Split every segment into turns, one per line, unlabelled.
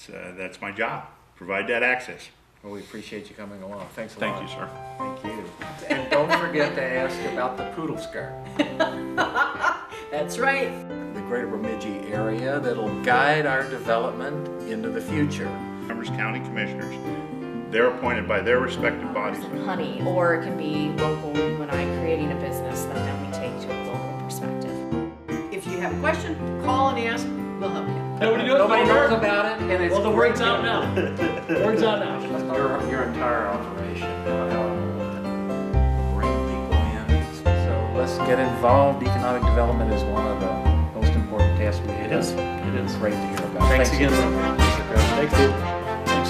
That's my job, provide that access.
Well, we appreciate you coming along. Thanks a lot.
Thank you, sir.
Thank you. And don't forget to ask about the poodle skirt.
That's right.
The greater Bemidji area that'll guide our development into the future.
Members, county commissioners, they're appointed by their respective bodies.
Honey, or it can be local, you and I creating a business that then we take to a local perspective.
If you have a question, call and ask, we'll help you.
Nobody knows about it, and it's
Well, the
great
word's out now. Word's out now.
Your entire operation, how to bring people in. So let's get involved. Economic development is one of the most important tasks we have.
It is. It is.
It's great to hear about.
Thanks again.
Thanks, Steve.
Thanks.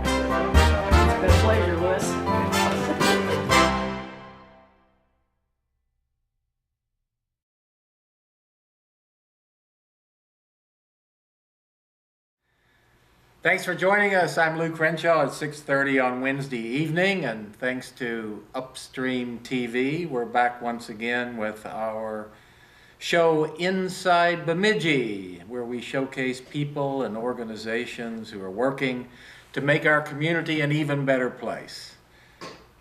It's been a pleasure, Louis.
Thanks for joining us. I'm Lou Crenshaw at 6:30 on Wednesday evening, and thanks to Upstream TV, we're back once again with our show Inside Bemidji, where we showcase people and organizations who are working to make our community an even better place.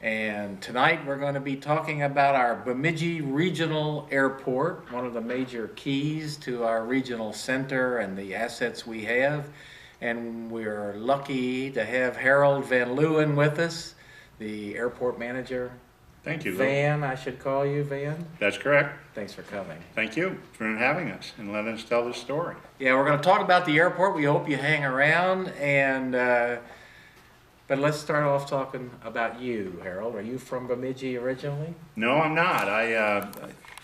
And tonight we're going to be talking about our Bemidji Regional Airport, one of the major keys to our regional center and the assets we have. And we're lucky to have Harold Van Leeuwen with us, the airport manager.
Thank you, Lou.
Van, I should call you Van.
That's correct.
Thanks for coming.
Thank you for having us and letting us tell this story.
Yeah, we're going to talk about the airport. We hope you hang around. But let's start off talking about you, Harold. Are you from Bemidji originally?
No, I'm not.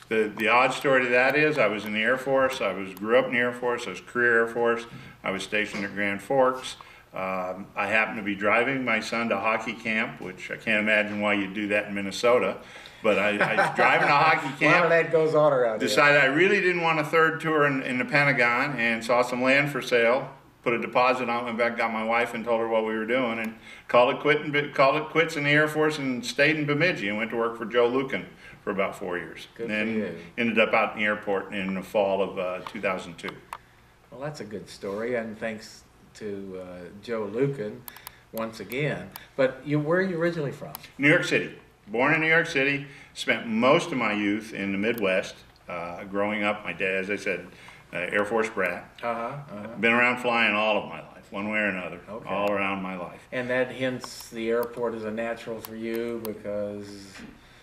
The odd story to that is I was in the Air Force. Grew up in the Air Force. I was career Air Force. I was stationed at Grand Forks. I happened to be driving my son to hockey camp, which I can't imagine why you'd do that in Minnesota. But I was driving to hockey camp.
A lot of that goes on around here.
Decided I really didn't want a third tour in the Pentagon, and saw some land for sale. Put a deposit on, went back, got my wife, and told her what we were doing, and called it quits in the Air Force, and stayed in Bemidji and went to work for Joe Lucan for about 4 years.
Good
and
for
then
you.
ended up out in the airport in the fall of 2002.
Well, that's a good story, and thanks to Joe Lucan once again. But where are you originally from?
New York City. Born in New York City. Spent most of my youth in the Midwest. Growing up, my dad, as I said, Air Force brat. Been around flying all of my life, one way or another,
Okay.
all around my life.
And that hints the airport is a natural for you because...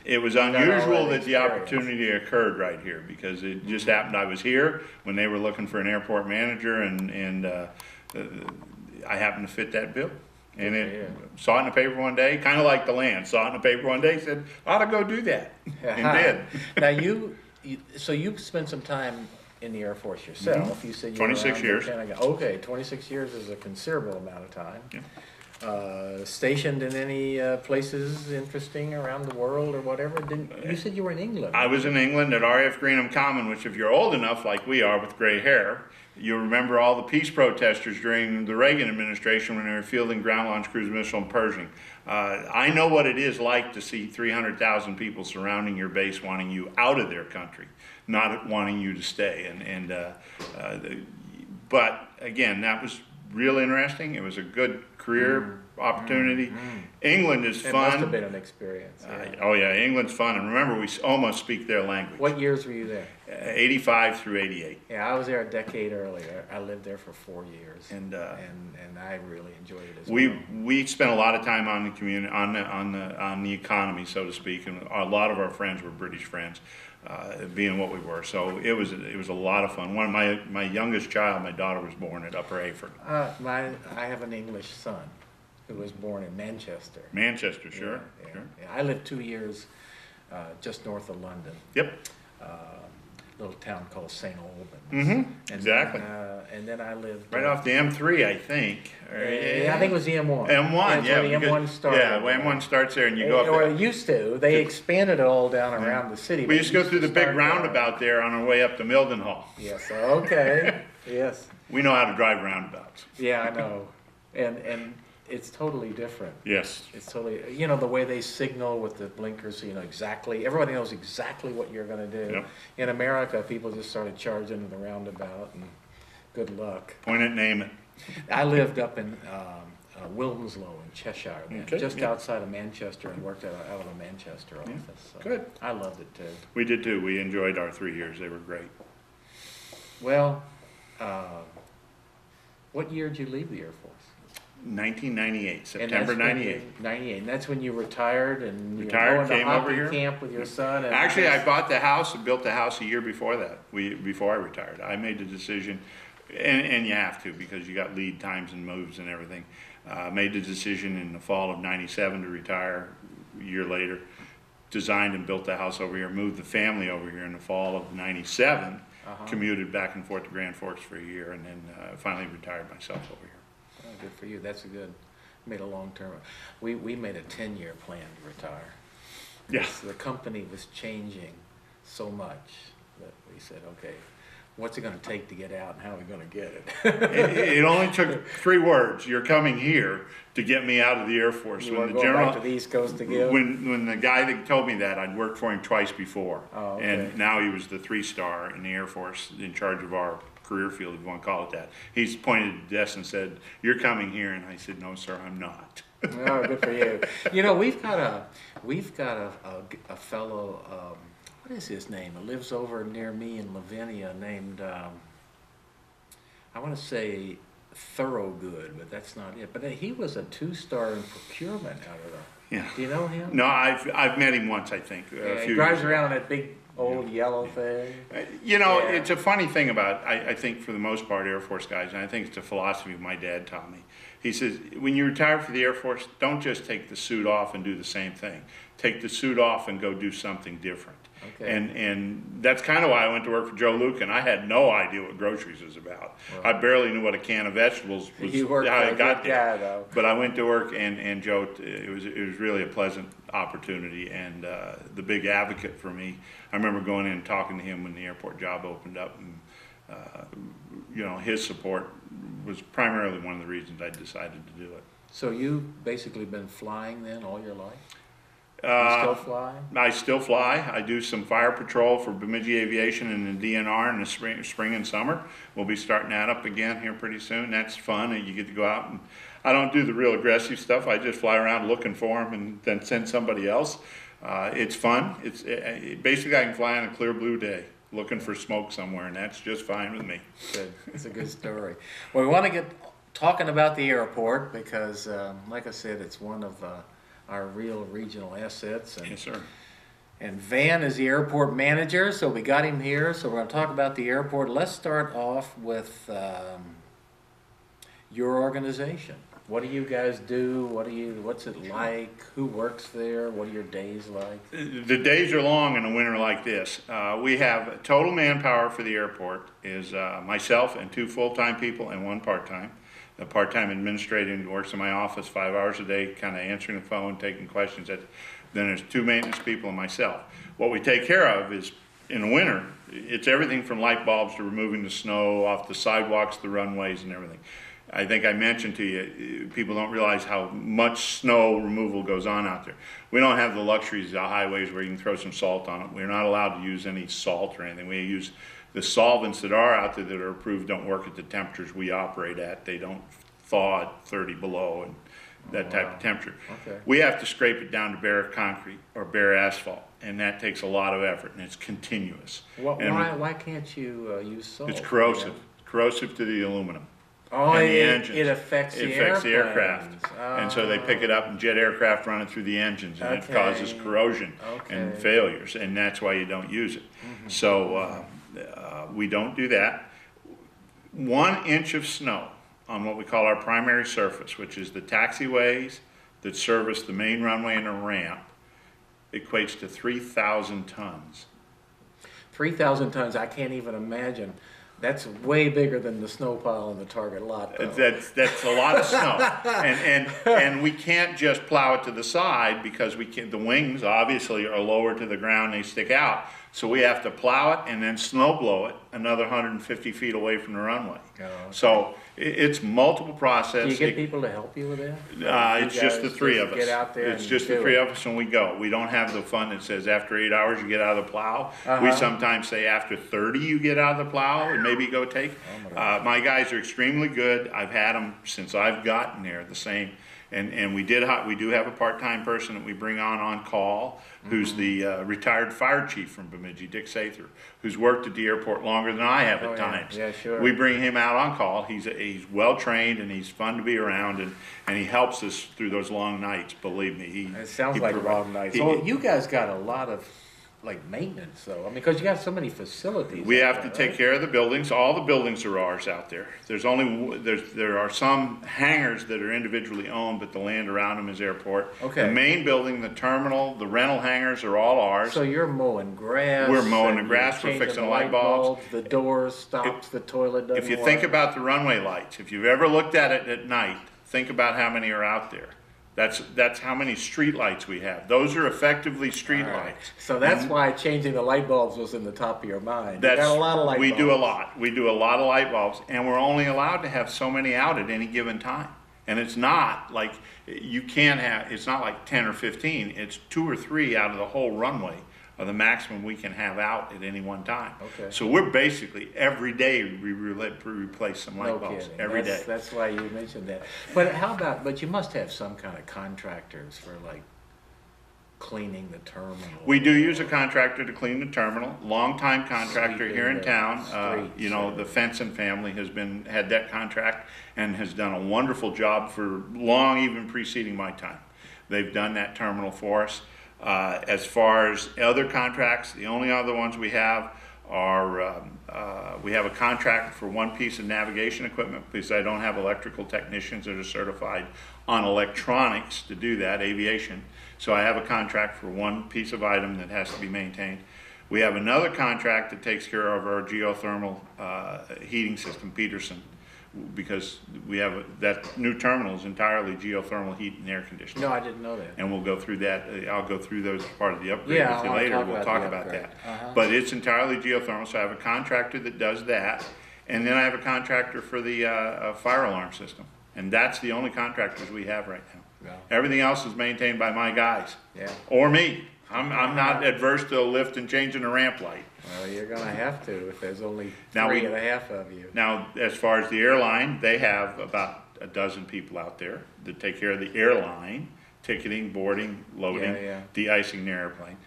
It was
got all
unusual
that
that the
experience.
opportunity occurred right here, because it just happened I was here when they were looking for an airport manager, and I happened to fit that bill. And saw it in the paper one day, kind of like the land, saw it in the paper one day, said, ought to go do that, and did.
Now so you spent some time in the Air Force yourself. You said you were
26
around the
years.
Pentagon. Okay, 26 years is a considerable amount of time.
Yeah.
Stationed in any places interesting around the world or whatever? You said you were in England.
I was in England at RAF Greenham Common, which if you're old enough, like we are with gray hair, you'll remember all the peace protesters during the Reagan administration when they were fielding ground launch cruise missile and Pershing. I know what it is like to see 300,000 people surrounding your base wanting you out of their country, not wanting you to stay. But again, that was real interesting. It was a good career opportunity. England is
It
fun.
must have been an experience. Yeah.
Oh yeah, England's fun, and remember, we almost speak their language.
What years were you there?
85 through 88.
Yeah, I was there a decade earlier. I lived there for 4 years,
And
I really enjoyed it as
we
well.
we spent a lot of time on the community, on the economy, so to speak, and a lot of our friends were British friends, being what we were. So it was a lot of fun. One of my youngest child, my daughter, was born at Upper Hayford.
I have an English son who was born in Manchester.
Manchester, sure.
Yeah,
Sure.
yeah. I lived 2 years just north of London.
Yep.
Little town called St. Albans.
Mm-hmm. Exactly.
And then I lived
Right off the M3, I think.
Yeah, I think it was the M1.
M1,
That's
yeah.
where the
because-
M1 started.
Yeah, when M1 starts there and you go up
Or
there.
it used to. They expanded it all down around the city.
We
but
used to go through the big
start there.
roundabout there on our way up to Mildenhall.
Yes. Okay. Yes.
We know how to drive roundabouts.
Yeah, I know. And it's totally different.
Yes.
It's totally, the way they signal with the blinkers, so you know exactly, everybody knows exactly what you're gonna do.
Yep.
In America, people just started charging to the roundabout, and Good luck.
Point it, name it.
I lived up in Wilmslow in Cheshire, then,
Okay,
just
yeah.
outside of Manchester, and worked out of a Manchester office. So
Good.
I loved it too.
We did too. We enjoyed our 3 years. They were great.
Well, what year did you leave the Air Force?
1998,
And
September
that's when
98.
you- 98, and that's when you retired and you
Retired,
were going to
came over
hockey
here.
camp with your son. And
Actually, I bought the house and built the house a year before that, before I retired. I made the decision, and you have to because you got lead times and moves and everything. Made the decision in the fall of 97 to retire a year later. Designed and built the house over here, moved the family over here in the fall of 97, commuted back and forth to Grand Forks for a year, and then finally retired myself over here.
Oh, good for you. That's a good. Made a long term. We made a 10-year plan to retire.
Yeah.
The company was changing so much that we said, okay, what's it going to take to get out, and how are we going to get it?
It only took 3 words. You're coming here to get me out of the Air Force.
You were going back to the East Coast to give.
When the guy that told me that, I'd worked for him twice before,
Oh, okay.
and now he was the 3-star in the Air Force, in charge of our career field, if you want to call it that. He's pointed at the desk and said, "You're coming here," and I said, "No, sir, I'm not."
Oh, good for you. You know, we've got a fellow. What is his name? It lives over near me in Lavinia, named I want to say Thorogood, but that's not it. But he was a 2-star in procurement out of the.
Yeah.
Do you know him?
No, I've met him once, I think.
Yeah,
A
he
few
drives
years
around in that big old yellow thing.
You know,
Yeah.
it's a funny thing about, I think for the most part, Air Force guys, and I think it's a philosophy my dad taught me. He says, when you retire from the Air Force, don't just take the suit off and do the same thing. Take the suit off and go do something different.
Okay.
And that's kind of why I went to work for Joe Lucan. I had no idea what groceries was about. I barely knew what a can of vegetables was,
You worked
how
for
I
a
got
good
there.
guy, though.
But I went to work, and Joe, it was really a pleasant opportunity, and the big advocate for me. I remember going in and talking to him when the airport job opened up, and you know, his support was primarily one of the reasons I decided to do it.
So you've basically been flying then all your life? You still fly?
I still fly. I do some fire patrol for Bemidji Aviation and the DNR in the spring and summer. We'll be starting that up again here pretty soon. That's fun, and you get to go out, and I don't do the real aggressive stuff. I just fly around looking for them and then send somebody else. It's fun. Basically I can fly on a clear blue day looking for smoke somewhere, and that's just fine with me.
Good. It's a good story. Well, we want to get talking about the airport because, like I said, it's one of our real regional assets. And,
Yes, sir.
and Van is the airport manager, so we got him here. So we're going to talk about the airport. Let's start off with your organization. What do you guys do? What's it like? Who works there? What are your days like?
The days are long in a winter like this. We have total manpower for the airport is myself and 2 full-time people and 1 part-time. The part-time administrator works in my office 5 hours a day, kind of answering the phone, taking questions. Then there's 2 maintenance people and myself. What we take care of is, in the winter, it's everything from light bulbs to removing the snow off the sidewalks, the runways, and everything. I think I mentioned to you, people don't realize how much snow removal goes on out there. We don't have the luxuries of the highways where you can throw some salt on it. We're not allowed to use any salt or anything. We use the solvents that are out there that are approved don't work at the temperatures we operate at. They don't thaw at 30 below and that type of temperature.
Okay.
We have to scrape it down to bare concrete or bare asphalt, and that takes a lot of effort, and it's continuous. And
Why can't you use salt?
it's corrosive, corrosive to the aluminum.
Oh,
And the
it
engines.
affects
It
the
affects the
airplanes.
aircraft. And so they pick it up, and jet aircraft run it through the engines, and it causes
Okay.
corrosion and
Okay.
failures, and that's why you don't use it. So we don't do that. 1 inch of snow on what we call our primary surface, which is the taxiways that service the main runway and a ramp, equates to 3,000 tons.
3,000 tons, I can't even imagine. That's way bigger than the snow pile in the Target lot, though.
That's a lot of snow, and we can't just plow it to the side because we can't. The wings obviously are lower to the ground; they stick out. So we have to plow it and then snow blow it another 150 feet away from the runway.
Oh, okay.
So it's multiple process.
Do you get people to help you with that? You
It's just the
guys
three
just
of us.
Get out there
It's
and
just the
do
three
it?
of us and we go. We don't have the fun that says after 8 hours you get out of the plow. We sometimes say after 30 you get out of the plow and maybe go take. My guys are extremely good. I've had them since I've gotten there, the same. And we do have a part-time person that we bring on call, who's the retired fire chief from Bemidji, Dick Sather, who's worked at the airport longer than I have at times.
Yeah, sure.
We bring him out on call. He's well-trained and he's fun to be around, and he helps us through those long nights, believe me.
It sounds like long nights. So you guys got a lot of maintenance though. I mean, because you got so many facilities.
We
out
have to
there,
take care of the buildings. All the buildings are ours out there. There are some hangars that are individually owned, but the land around them is airport.
Okay.
The main building, the terminal, the rental hangars are all ours.
So you're mowing grass.
We're mowing
and
the grass,
you're
we're
changing
fixing
the
light bulbs.
The doors stops, the toilet doesn't
If you
work.
think about the runway lights, if you've ever looked at it at night, think about how many are out there. That's how many street lights we have. Those are effectively street
All right.
lights.
So that's why changing the light bulbs was in the top of your mind. You
That's,
got a lot of light
we
bulbs.
do a lot. We do a lot of light bulbs, and we're only allowed to have so many out at any given time. And it's not like it's not like 10 or 15. It's 2 or 3 out of the whole runway of the maximum we can have out at any one time.
Okay.
So we're basically every day we replace some light
No
bulbs
kidding.
every day.
That's why you mentioned that. But you must have some kind of contractors for like cleaning the terminal.
We do use a contractor to clean the terminal, longtime contractor
Sweeping
here in
the
town.
streets,
The Fenson family had that contract and has done a wonderful job for long, even preceding my time. They've done that terminal for us. As far as other contracts, the only other ones we have are, we have a contract for one piece of navigation equipment because I don't have electrical technicians that are certified on electronics to do that, aviation. So I have a contract for one piece of item that has to be maintained. We have another contract that takes care of our geothermal heating system, Peterson, because we have that new terminal is entirely geothermal heat and air conditioning.
No, I didn't know that.
And we'll go through that. I'll go through those as part of the upgrade
Yeah,
with
I
you
wanna
later.
talk
We'll
about
talk
the
about
upgrade.
that. But it's entirely geothermal, so I have a contractor that does that. And then I have a contractor for the fire alarm system. And that's the only contractors we have right now.
Yeah.
Everything else is maintained by my guys.
Yeah.
Or me. I'm not adverse to a lift and changing a ramp light.
Well, you're gonna have to if there's only
Now
3.5 of you.
Now, as far as the airline, they have about a dozen people out there that take care of the airline, ticketing, boarding, loading,
Yeah.
de-icing the airplane.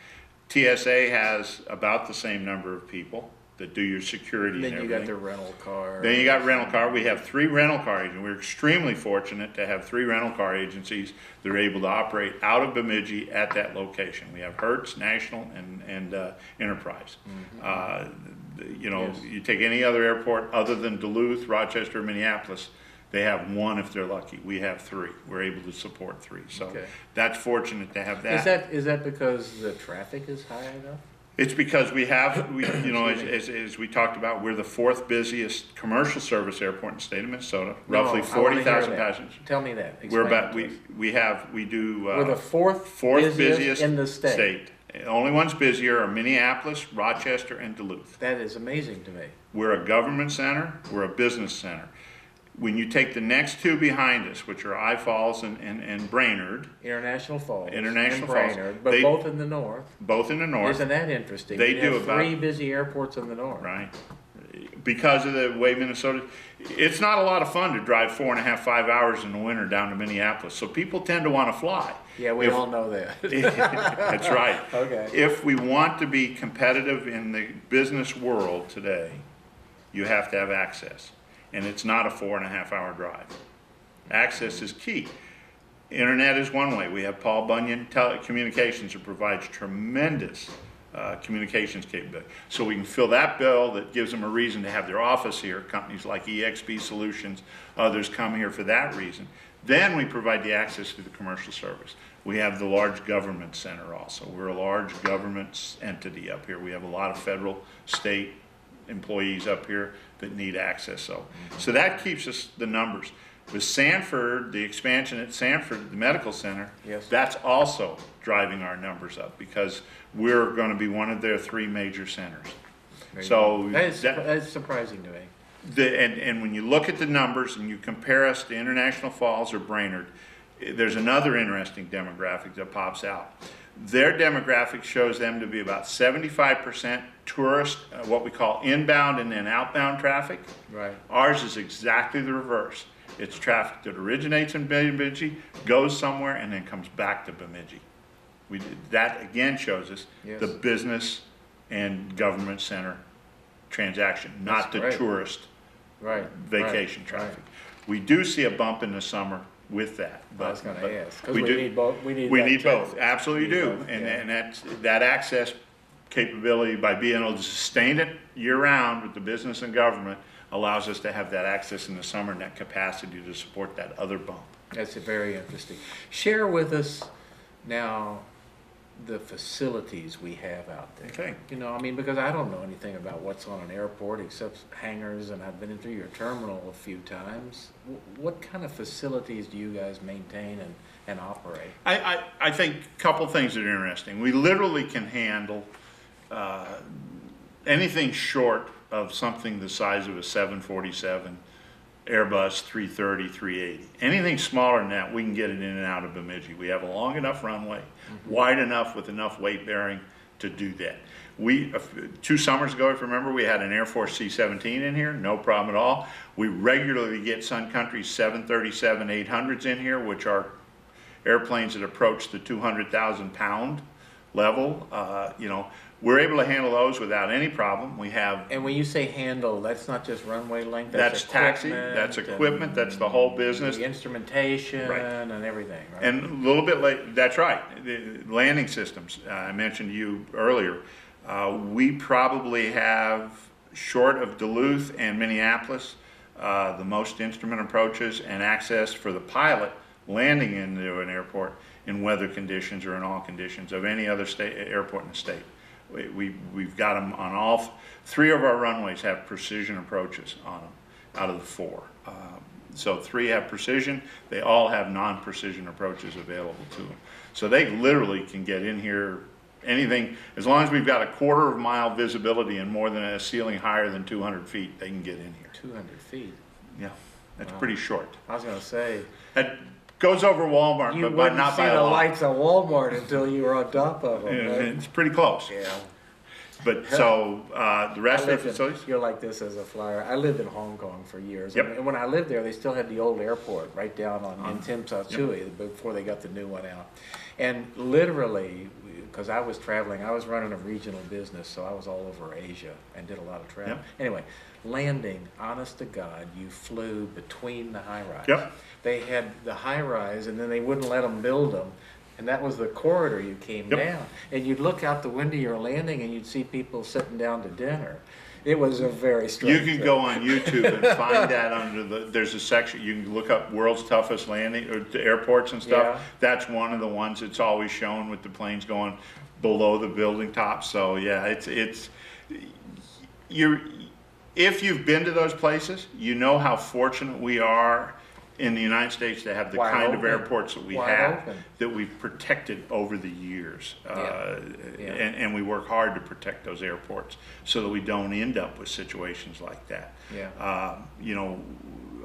TSA has about the same number of people that do your security and
Then you
everything.
got the rental car.
Then you got rental car. We have 3 rental car agents. We're extremely fortunate to have 3 rental car agencies that are able to operate out of Bemidji at that location. We have Hertz, National, and Enterprise.
Yes.
You take any other airport other than Duluth, Rochester, Minneapolis, they have 1 if they're lucky. We have 3. We're able to support 3. So
Okay.
that's fortunate to have that.
Is that because the traffic is high enough?
It's because as we talked about, we're the 4th busiest commercial service airport in the state of Minnesota, roughly
No, I wanna hear
40,000
that.
passengers.
Tell me that.
We're
Explain
about,
it to us.
we do.
We're the fourth busiest in the state.
The only ones busier are Minneapolis, Rochester, and Duluth.
That is amazing to me.
We're a government center, we're a business center. When you take the next 2 behind us, which are I Falls and Brainerd,
International Falls.
International
and
Falls.
Brainerd, but
They-
both in the north.
both in the north.
Isn't that interesting?
They
We
do
have
about-
3 busy airports in the north.
Right. Because of the way Minnesota, it's not a lot of fun to drive 4.5, 5 hours in the winter down to Minneapolis. So people tend to want to fly.
Yeah, we
If-
all know that.
That's right.
Okay.
If we want to be competitive in the business world today, you have to have access. And it's not a 4.5 hour drive. Access is key. Internet is one way. We have Paul Bunyan Telecommunications who provides tremendous communications capability. So we can fill that bill that gives them a reason to have their office here. Companies like EXP Solutions, others come here for that reason. Then we provide the access to the commercial service. We have the large government center also. We're a large government entity up here. We have a lot of federal, state employees up here that need access. So that keeps us the numbers. With Sanford, the expansion at Sanford, the medical center,
Yes.
that's also driving our numbers up because we're going to be one of their 3 major centers. So
That's surprising to me.
and when you look at the numbers and you compare us to International Falls or Brainerd, there's another interesting demographic that pops out. Their demographic shows them to be about 75% tourist, what we call inbound and then outbound traffic.
Right.
Ours is exactly the reverse. It's traffic that originates in Bemidji, goes somewhere, and then comes back to Bemidji. That again shows us
Yes.
the business and government center transaction, not
That's
the
great.
tourist
Right.
vacation
right,
traffic.
right.
We do see a bump in the summer with that.
I was gonna ask, because
we
we
do-
need both, we need
We
that
need
too.
both, absolutely
We need
do.
both,
And,
yeah.
and that access capability by being able to sustain it year round with the business and government allows us to have that access in the summer and that capacity to support that other bump.
That's very interesting. Share with us now the facilities we have out there.
Okay.
You know, I mean, because I don't know anything about what's on an airport except hangars, and I've been through your terminal a few times. What kind of facilities do you guys maintain and operate?
I think a couple things that are interesting. We literally can handle anything short of something the size of a 747, Airbus 330, 380. Anything smaller than that, we can get it in and out of Bemidji. We have a long enough runway, wide enough with enough weight bearing to do that. We, 2 summers ago, if you remember, we had an Air Force C-17 in here, no problem at all. We regularly get Sun Country's 737-800s in here, which are airplanes that approach the 200,000 pound level. You know, we're able to handle those without any problem. We have
And when you say handle, that's not just runway length,
That's taxi, that's equipment, that's the whole business.
The instrumentation
Right.
and everything, right?
And a little bit late, that's right, the landing systems, I mentioned to you earlier. We probably have, short of Duluth and Minneapolis, the most instrument approaches and access for the pilot landing into an airport in weather conditions or in all conditions of any other airport in the state. We've got them on all, 3 of our runways have precision approaches on them out of the 4. So 3 have precision, they all have non-precision approaches available to them. So they literally can get in here, anything, as long as we've got a 1/4 mile visibility and more than a ceiling higher than 200 feet, they can get in here.
200 feet.
Yeah, that's
Wow.
pretty short.
I was gonna say,
That goes over Walmart,
you
but by
wouldn't
not
see
by a
the
lot.
lights of Walmart until you were on top of them.
Yeah,
right?
it's pretty close.
Yeah.
But so, the rest of the facilities?
You're like this as a flyer. I lived in Hong Kong for years.
Yep.
And when I lived there, they still had the old airport right down
Uh-huh.
in Tim Sa Tsui before they got the new one out. And literally, because I was traveling, I was running a regional business, so I was all over Asia and did a lot of travel.
Yep.
Anyway, landing, honest to God, you flew between the high rise.
Yep.
They had the high rise, and then they wouldn't let them build them. And that was the corridor you came
Yep.
down. And you'd look out the window you're landing, and you'd see people sitting down to dinner. It was a very strange
You can
thing.
go on YouTube and find that under there's a section, you can look up world's toughest landing, or the airports and stuff.
Yeah.
That's one of the ones that's always shown with the planes going below the building top. So yeah, if you've been to those places, you know how fortunate we are in the United States to have the
Wide
kind of
open.
airports that we
Wide
have,
open.
that we've protected over the years.
Yeah.
And we work hard to protect those airports so that we don't end up with situations like that.
Yeah.
You know,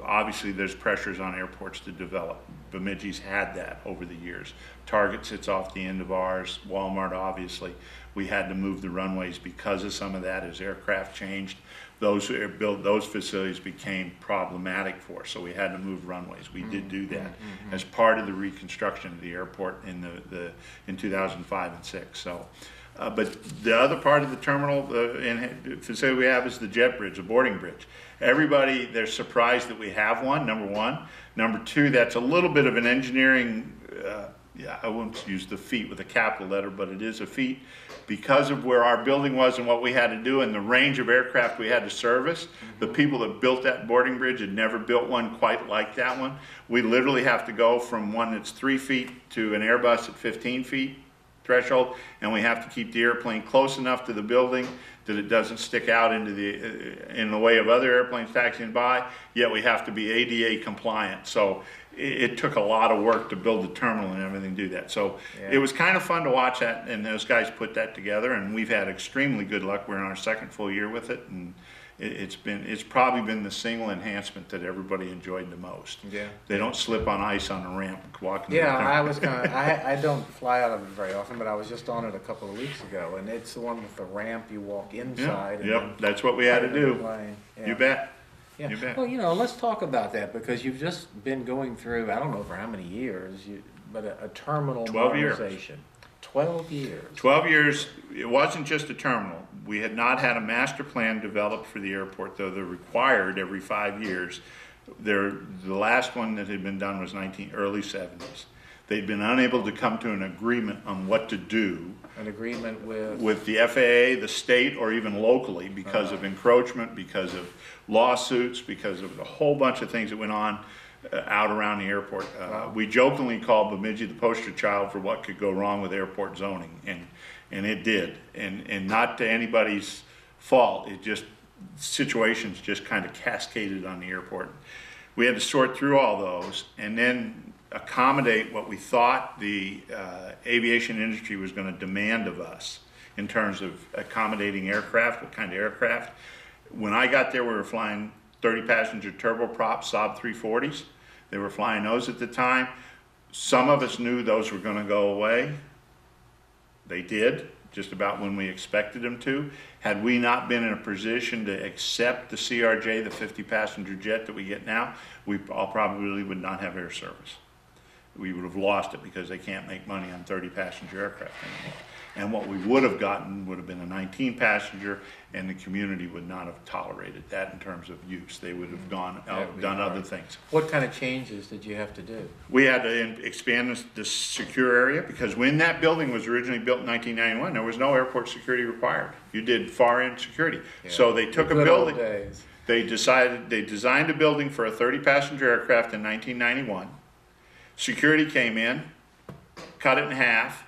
obviously there's pressures on airports to develop. Bemidji's had that over the years. Target sits off the end of ours, Walmart obviously. We had to move the runways because of some of that as aircraft changed. Those facilities became problematic for us, so we had to move runways. We did do that as part of the reconstruction of the airport in 2005 and 6. So, but the other part of the terminal facility we have is the jet bridge, the boarding bridge. Everybody, they're surprised that we have one, number one. Number two, that's a little bit of an engineering, I won't use the feat with a capital letter, but it is a feat because of where our building was and what we had to do and the range of aircraft we had to service. The people that built that boarding bridge had never built one quite like that one. We literally have to go from one that's 3 feet to an Airbus at 15 feet threshold, and we have to keep the airplane close enough to the building that it doesn't stick out into in the way of other airplanes taxiing by, yet we have to be ADA compliant. So it took a lot of work to build the terminal and everything to do that. So it was kind of fun to watch that, and those guys put that together, and we've had extremely good luck. We're in our second full year with it, and it's probably been the single enhancement that everybody enjoyed the most.
Yeah.
They don't slip on ice on a ramp walking.
Yeah, I don't fly out of it very often, but I was just on it a couple of weeks ago, and it's the one with the ramp, you walk inside. And
Yep,
then
that's what we had to do.
Yeah.
You bet.
Yeah.
You bet.
Well, let's talk about that, because you've just been going through, I don't know for how many years, but a terminal
12 years.
modernization. 12 years.
12 years, it wasn't just a terminal. We had not had a master plan developed for the airport, though they're required every 5 years. The last one that had been done was early 70s. They'd been unable to come to an agreement on what to do
An agreement with?
with the FAA, the state, or even locally because of encroachment, because of lawsuits, because of a whole bunch of things that went on out around the airport. We jokingly called Bemidji the poster child for what could go wrong with airport zoning, and it did. And not to anybody's fault, situations just kind of cascaded on the airport. We had to sort through all those and then accommodate what we thought the aviation industry was going to demand of us in terms of accommodating aircraft, what kind of aircraft. When I got there, we were flying 30-passenger turboprop Saab 340s. They were flying those at the time. Some of us knew those were going to go away. They did, just about when we expected them to. Had we not been in a position to accept the CRJ, the 50-passenger jet that we get now, we all probably would not have air service. We would have lost it because they can't make money on 30-passenger aircraft anymore. And what we would have gotten would have been a 19-passenger, and the community would not have tolerated that in terms of use. They would have gone out, done other things.
What kind of changes did you have to do?
We had to expand the secure area, because when that building was originally built in 1991, there was no airport security required. You did far-end security. So they took a building. They designed a building for a 30-passenger aircraft in 1991. Security came in, cut it in half.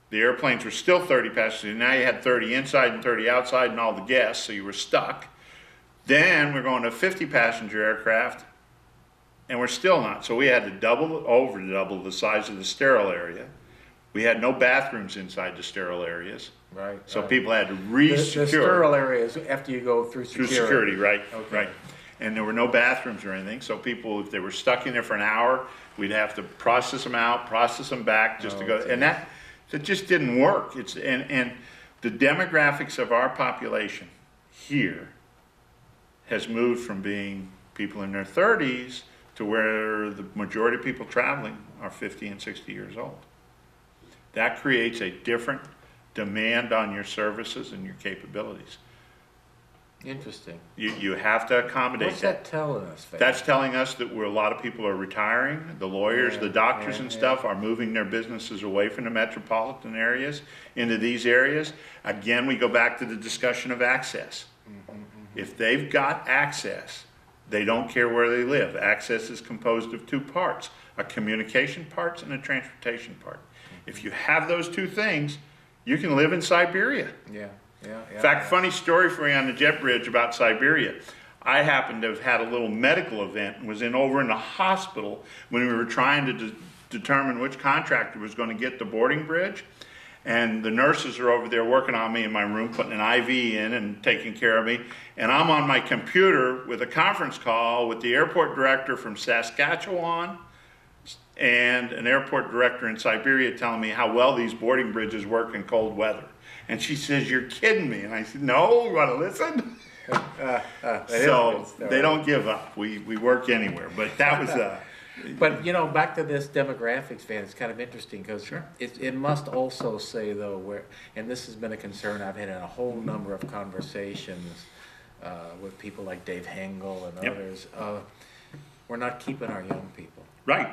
The airplanes were still 30 passengers. Now you had 30 inside and 30 outside and all the guests, so you were stuck. Then we're going to a 50-passenger aircraft, and we're still not. So we had to double the size of the sterile area. We had no bathrooms inside the sterile areas.
Right.
So people had to re-secure.
The sterile areas after you go through security.
Through security, right.
Okay.
Right. And there were no bathrooms or anything, so people, if they were stuck in there for an hour, we'd have to process them out, process them back just to go. And that just didn't work. And the demographics of our population here has moved from being people in their 30s to where the majority of people traveling are 50 and 60 years old. That creates a different demand on your services and your capabilities.
Interesting.
You have to accommodate
What's that telling us, Faye?
That's telling us that a lot of people are retiring. The lawyers, the doctors and stuff are moving their businesses away from the metropolitan areas into these areas. Again, we go back to the discussion of access. If they've got access, they don't care where they live. Access is composed of two parts, a communication part and a transportation part. If you have those two things, you can live in Siberia. In fact, funny story for you on the jet bridge about Siberia. I happened to have had a little medical event and was over in the hospital when we were trying to determine which contractor was going to get the boarding bridge. And the nurses are over there working on me in my room, putting an IV in and taking care of me. And I'm on my computer with a conference call with the airport director from Saskatchewan and an airport director in Siberia telling me how well these boarding bridges work in cold weather. And she says, "You're kidding me." And I said, "No, you want to listen?" So they don't give up. We work anywhere. But that was
But back to this demographics, fan, it's kind of interesting because it must also say though, and this has been a concern I've had in a whole number of conversations with people like Dave Hengel and others. We're not keeping our young people.
Right.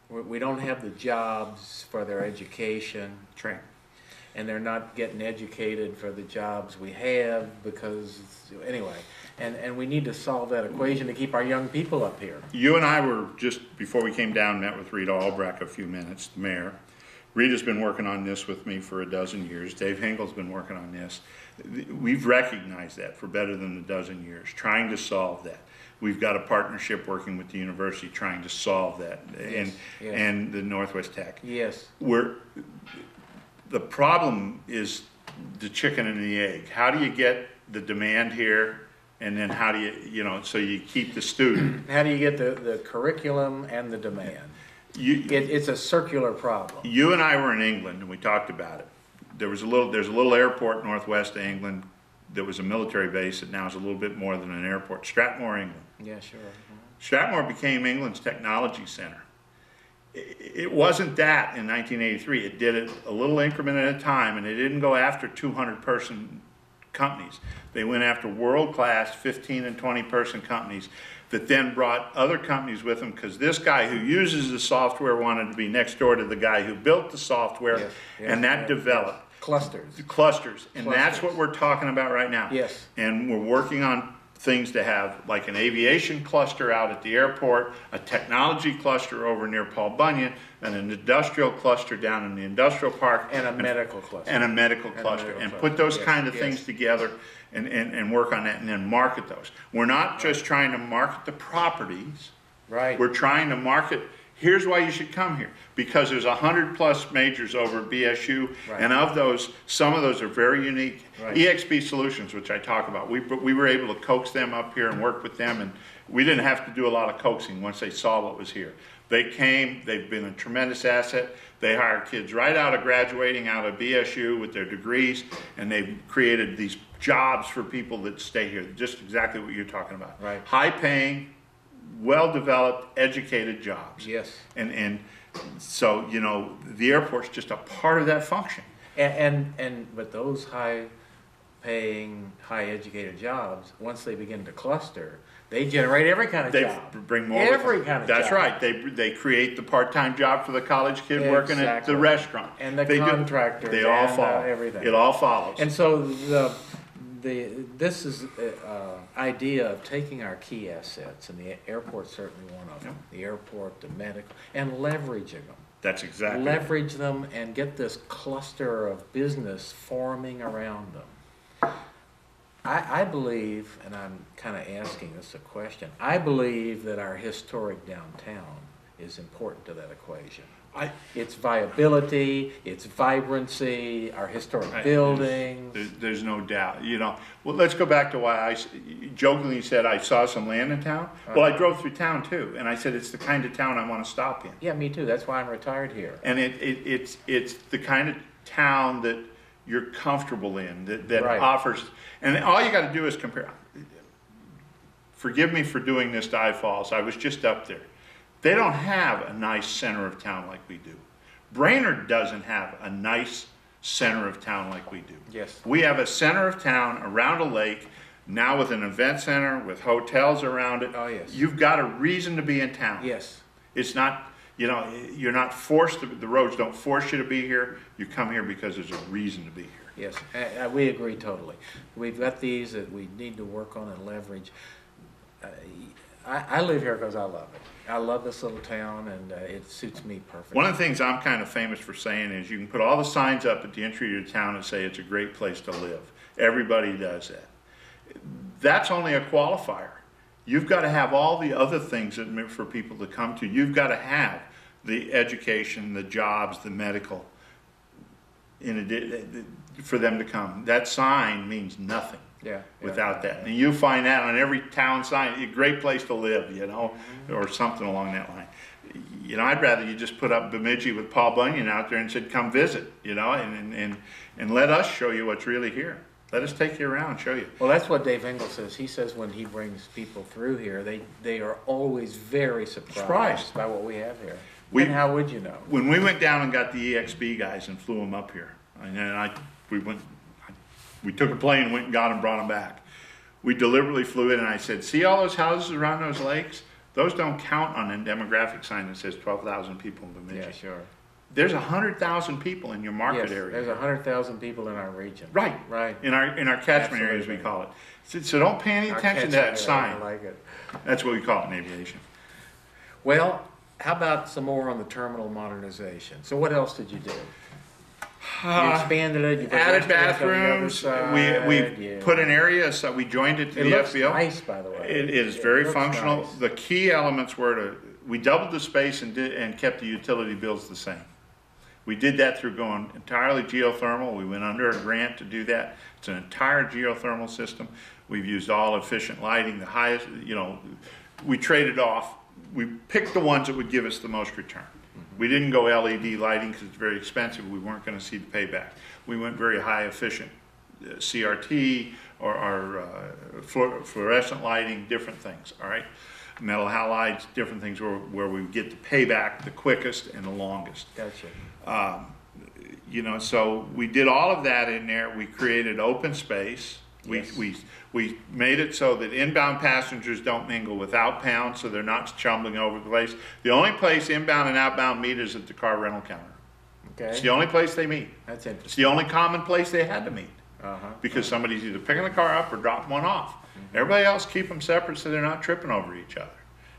We don't have the jobs for their education.
Train.
And they're not getting educated for the jobs we have because, anyway, and we need to solve that equation to keep our young people up here.
You and I were, just before we came down, met with Rita Albrecht a few minutes, the mayor, Rita's been working on this with me for a dozen years. Dave Hengel's been working on this. We've recognized that for better than a dozen years, trying to solve that. We've got a partnership working with the university trying to solve that, and the Northwest Tech.
Yes.
The problem is the chicken and the egg. How do you get the demand here, and then how do you, so you keep the student?
How do you get the curriculum and the demand? It's a circular problem.
You and I were in England and we talked about it. There's a little airport northwest of England that was a military base that now is a little bit more than an airport, Strathmore, England.
Yeah, sure.
Strathmore became England's technology center. It wasn't that in 1983. It did it a little increment at a time, and they didn't go after 200-person companies. They went after world-class 15 and 20-person companies that then brought other companies with them, because this guy who uses the software wanted to be next door to the guy who built the software, and that developed. Clusters, and that's what we're talking about right now.
Yes.
And we're working on things to have like an aviation cluster out at the airport, a technology cluster over near Paul Bunyan, and an industrial cluster down in the industrial park.
And a medical cluster.
And put those kind of things together and work on that and then market those. We're not just trying to market the properties.
Right.
We're trying to market, here's why you should come here. Because there's 100+ majors over at BSU, and of those, some of those are very unique.
Right.
EXP Solutions, which I talk about, we were able to coax them up here and work with them, and we didn't have to do a lot of coaxing once they saw what was here. They came, they've been a tremendous asset. They hire kids right out of graduating out of BSU with their degrees, and they've created these jobs for people that stay here, just exactly what you're talking about.
Right.
High paying, well-developed, educated jobs.
Yes.
And so, the airport's just a part of that function.
But those high-paying, high-educated jobs, once they begin to cluster, they generate every kind of job.
They bring more.
Every kind of
That's
job.
right. They create the part-time job for the college kid working at the restaurant.
And the
They
contractors.
They all
and,
follow.
everything.
It all follows.
And so this is idea of taking our key assets, and the airport's certainly one of them. The airport, the medical, and leveraging them.
That's exactly
Leverage them and get this cluster of business forming around them. I believe, and I'm kind of asking this a question, I believe that our historic downtown is important to that equation. Its viability, its vibrancy, our historic buildings.
There's no doubt. Well, let's go back to why I jokingly said I saw some land in town. Well, I drove through town too, and I said it's the kind of town I want to stop in.
Yeah, me too. That's why I'm retired here.
And it's the kind of town that you're comfortable in, that offers, and all you got to do is compare. Forgive me for doing this to I Falls. I was just up there. They don't have a nice center of town like we do. Brainerd doesn't have a nice center of town like we do.
Yes.
We have a center of town around a lake, now with an event center, with hotels around it.
Oh, yes.
You've got a reason to be in town.
Yes.
It's not, you're not forced to, the roads don't force you to be here. You come here because there's a reason to be here.
Yes, we agree totally. We've got these that we need to work on and leverage. I live here because I love it. I love this little town, and it suits me perfectly.
One of the things I'm kind of famous for saying is you can put all the signs up at the entry to town and say it's a great place to live. Everybody does that. That's only a qualifier. You've got to have all the other things that for people to come to. You've got to have the education, the jobs, the medical, for them to come. That sign means nothing. Without that. And you find that on every town sign, a great place to live, or something along that line. I'd rather you just put up Bemidji with Paul Bunyan out there and said, come visit, and let us show you what's really here. Let us take you around and show you.
Well, that's what Dave Engel says. He says when he brings people through here, they are always very surprised by what we have here. And how would you know?
When we went down and got the EXB guys and flew them up here, we took a plane, went and got them, brought them back. We deliberately flew in, and I said, see all those houses around those lakes? Those don't count on a demographic sign that says 12,000 people in Bemidji.
Yeah, sure.
There's 100,000 people in your market area.
There's 100,000 people in our region.
Right. In our catchment area, as we call it. So don't pay any attention to that sign.
I like it.
That's what we call it in aviation.
Well, how about some more on the terminal modernization? So what else did you do? You expanded it, you put
Added
restaurants on the other
bathrooms,
side,
we
you-
put an area, so we joined it to
It
the
looks
FBO.
nice, by the way.
It is very
looks
functional.
nice.
The key elements were we doubled the space and kept the utility bills the same. We did that through going entirely geothermal. We went under a grant to do that. It's an entire geothermal system. We've used all efficient lighting, the highest, we traded off. We picked the ones that would give us the most return. We didn't go LED lighting because it's very expensive. We weren't going to see the payback. We went very high efficient CRT or fluorescent lighting, different things, all right? Metal halides, different things where we get the payback the quickest and the longest.
Gotcha.
So we did all of that in there. We created open space.
Yes.
We made it so that inbound passengers don't mingle with outbound, so they're not chumbling over the place. The only place inbound and outbound meet is at the car rental counter. It's
Okay,
the only place they meet.
that's
It's
interesting.
the only common place they had to meet
Uh-huh.
because somebody's either picking the car up or dropping one off. Everybody else keep them separate so they're not tripping over each other.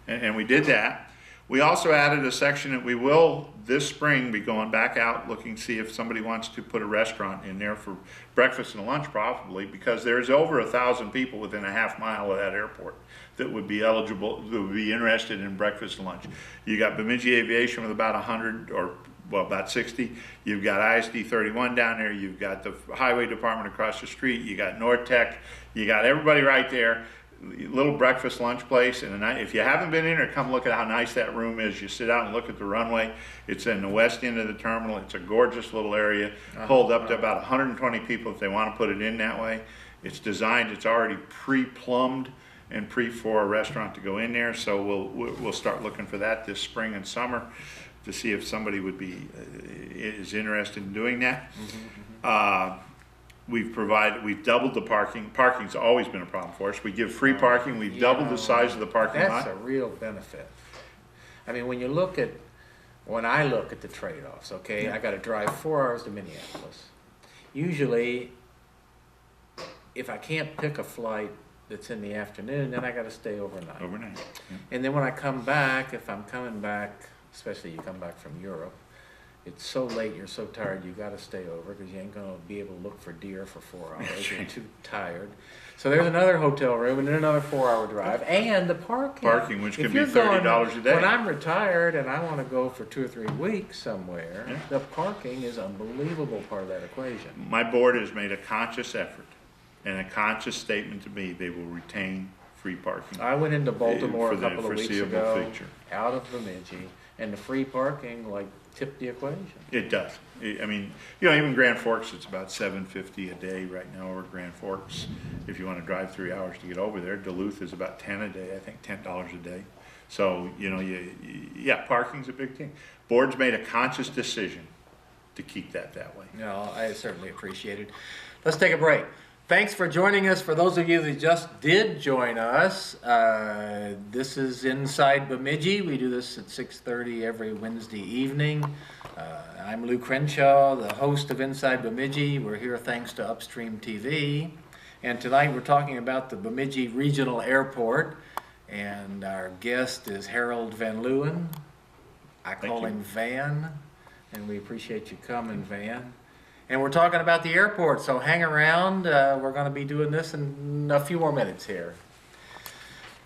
And we did that. We also added a section that we will this spring be going back out looking, see if somebody wants to put a restaurant in there for breakfast and lunch probably, because there's over 1,000 people within a half mile of that airport that would be eligible, that would be interested in breakfast and lunch. You got Bemidji Aviation with about 100 or about 60. You've got ISD 31 down there. You've got the highway department across the street. You got North Tech. You got everybody right there. Little breakfast lunch place, and if you haven't been in there, come look at how nice that room is. You sit out and look at the runway. It's in the west end of the terminal. It's a gorgeous little area. Hold up to about 120 people if they want to put it in that way. It's designed. It's already pre-plumbed and for a restaurant to go in there. So we'll start looking for that this spring and summer to see if somebody would be is interested in doing that. We've doubled the parking. Parking's always been a problem for us. We give free parking. We've doubled the size of the parking
That's
lot.
a real benefit. I mean, when I look at the trade-offs, okay, I gotta drive 4 hours to Minneapolis. Usually, if I can't pick a flight that's in the afternoon, then I gotta stay overnight.
Overnight. Yeah.
And then when I come back, if I'm coming back, especially you come back from Europe, it's so late, you're so tired, you gotta stay over because you ain't gonna be able to look for deer for 4 hours. You're too tired. So there's another hotel room and then another 4-hour drive and the parking.
Parking, which
If
can be
you're
$30 a day.
When I'm retired and I wanna go for 2 or 3 weeks somewhere,
Yeah.
the parking is unbelievable part of that equation.
My board has made a conscious effort and a conscious statement to me, they will retain free parking.
I went into Baltimore
For
a
the
couple of weeks
foreseeable
ago,
future.
out of Bemidji, and the free parking tipped the equation.
It does. I mean, even Grand Forks, it's about $7.50 a day right now over Grand Forks. If you want to drive 3 hours to get over there, Duluth is about 10 a day, I think $10 a day. So, parking's a big thing. Board's made a conscious decision to keep that way.
No, I certainly appreciate it. Let's take a break. Thanks for joining us. For those of you that just did join us, this is Inside Bemidji. We do this at 6:30 every Wednesday evening. I'm Lou Crenshaw, the host of Inside Bemidji. We're here thanks to Upstream TV. And tonight we're talking about the Bemidji Regional Airport. And our guest is Harold Van Leeuwen. I call
you.
him Van, and we appreciate you coming, Van. And we're talking about the airport, so hang around. We're going to be doing this in a few more minutes here.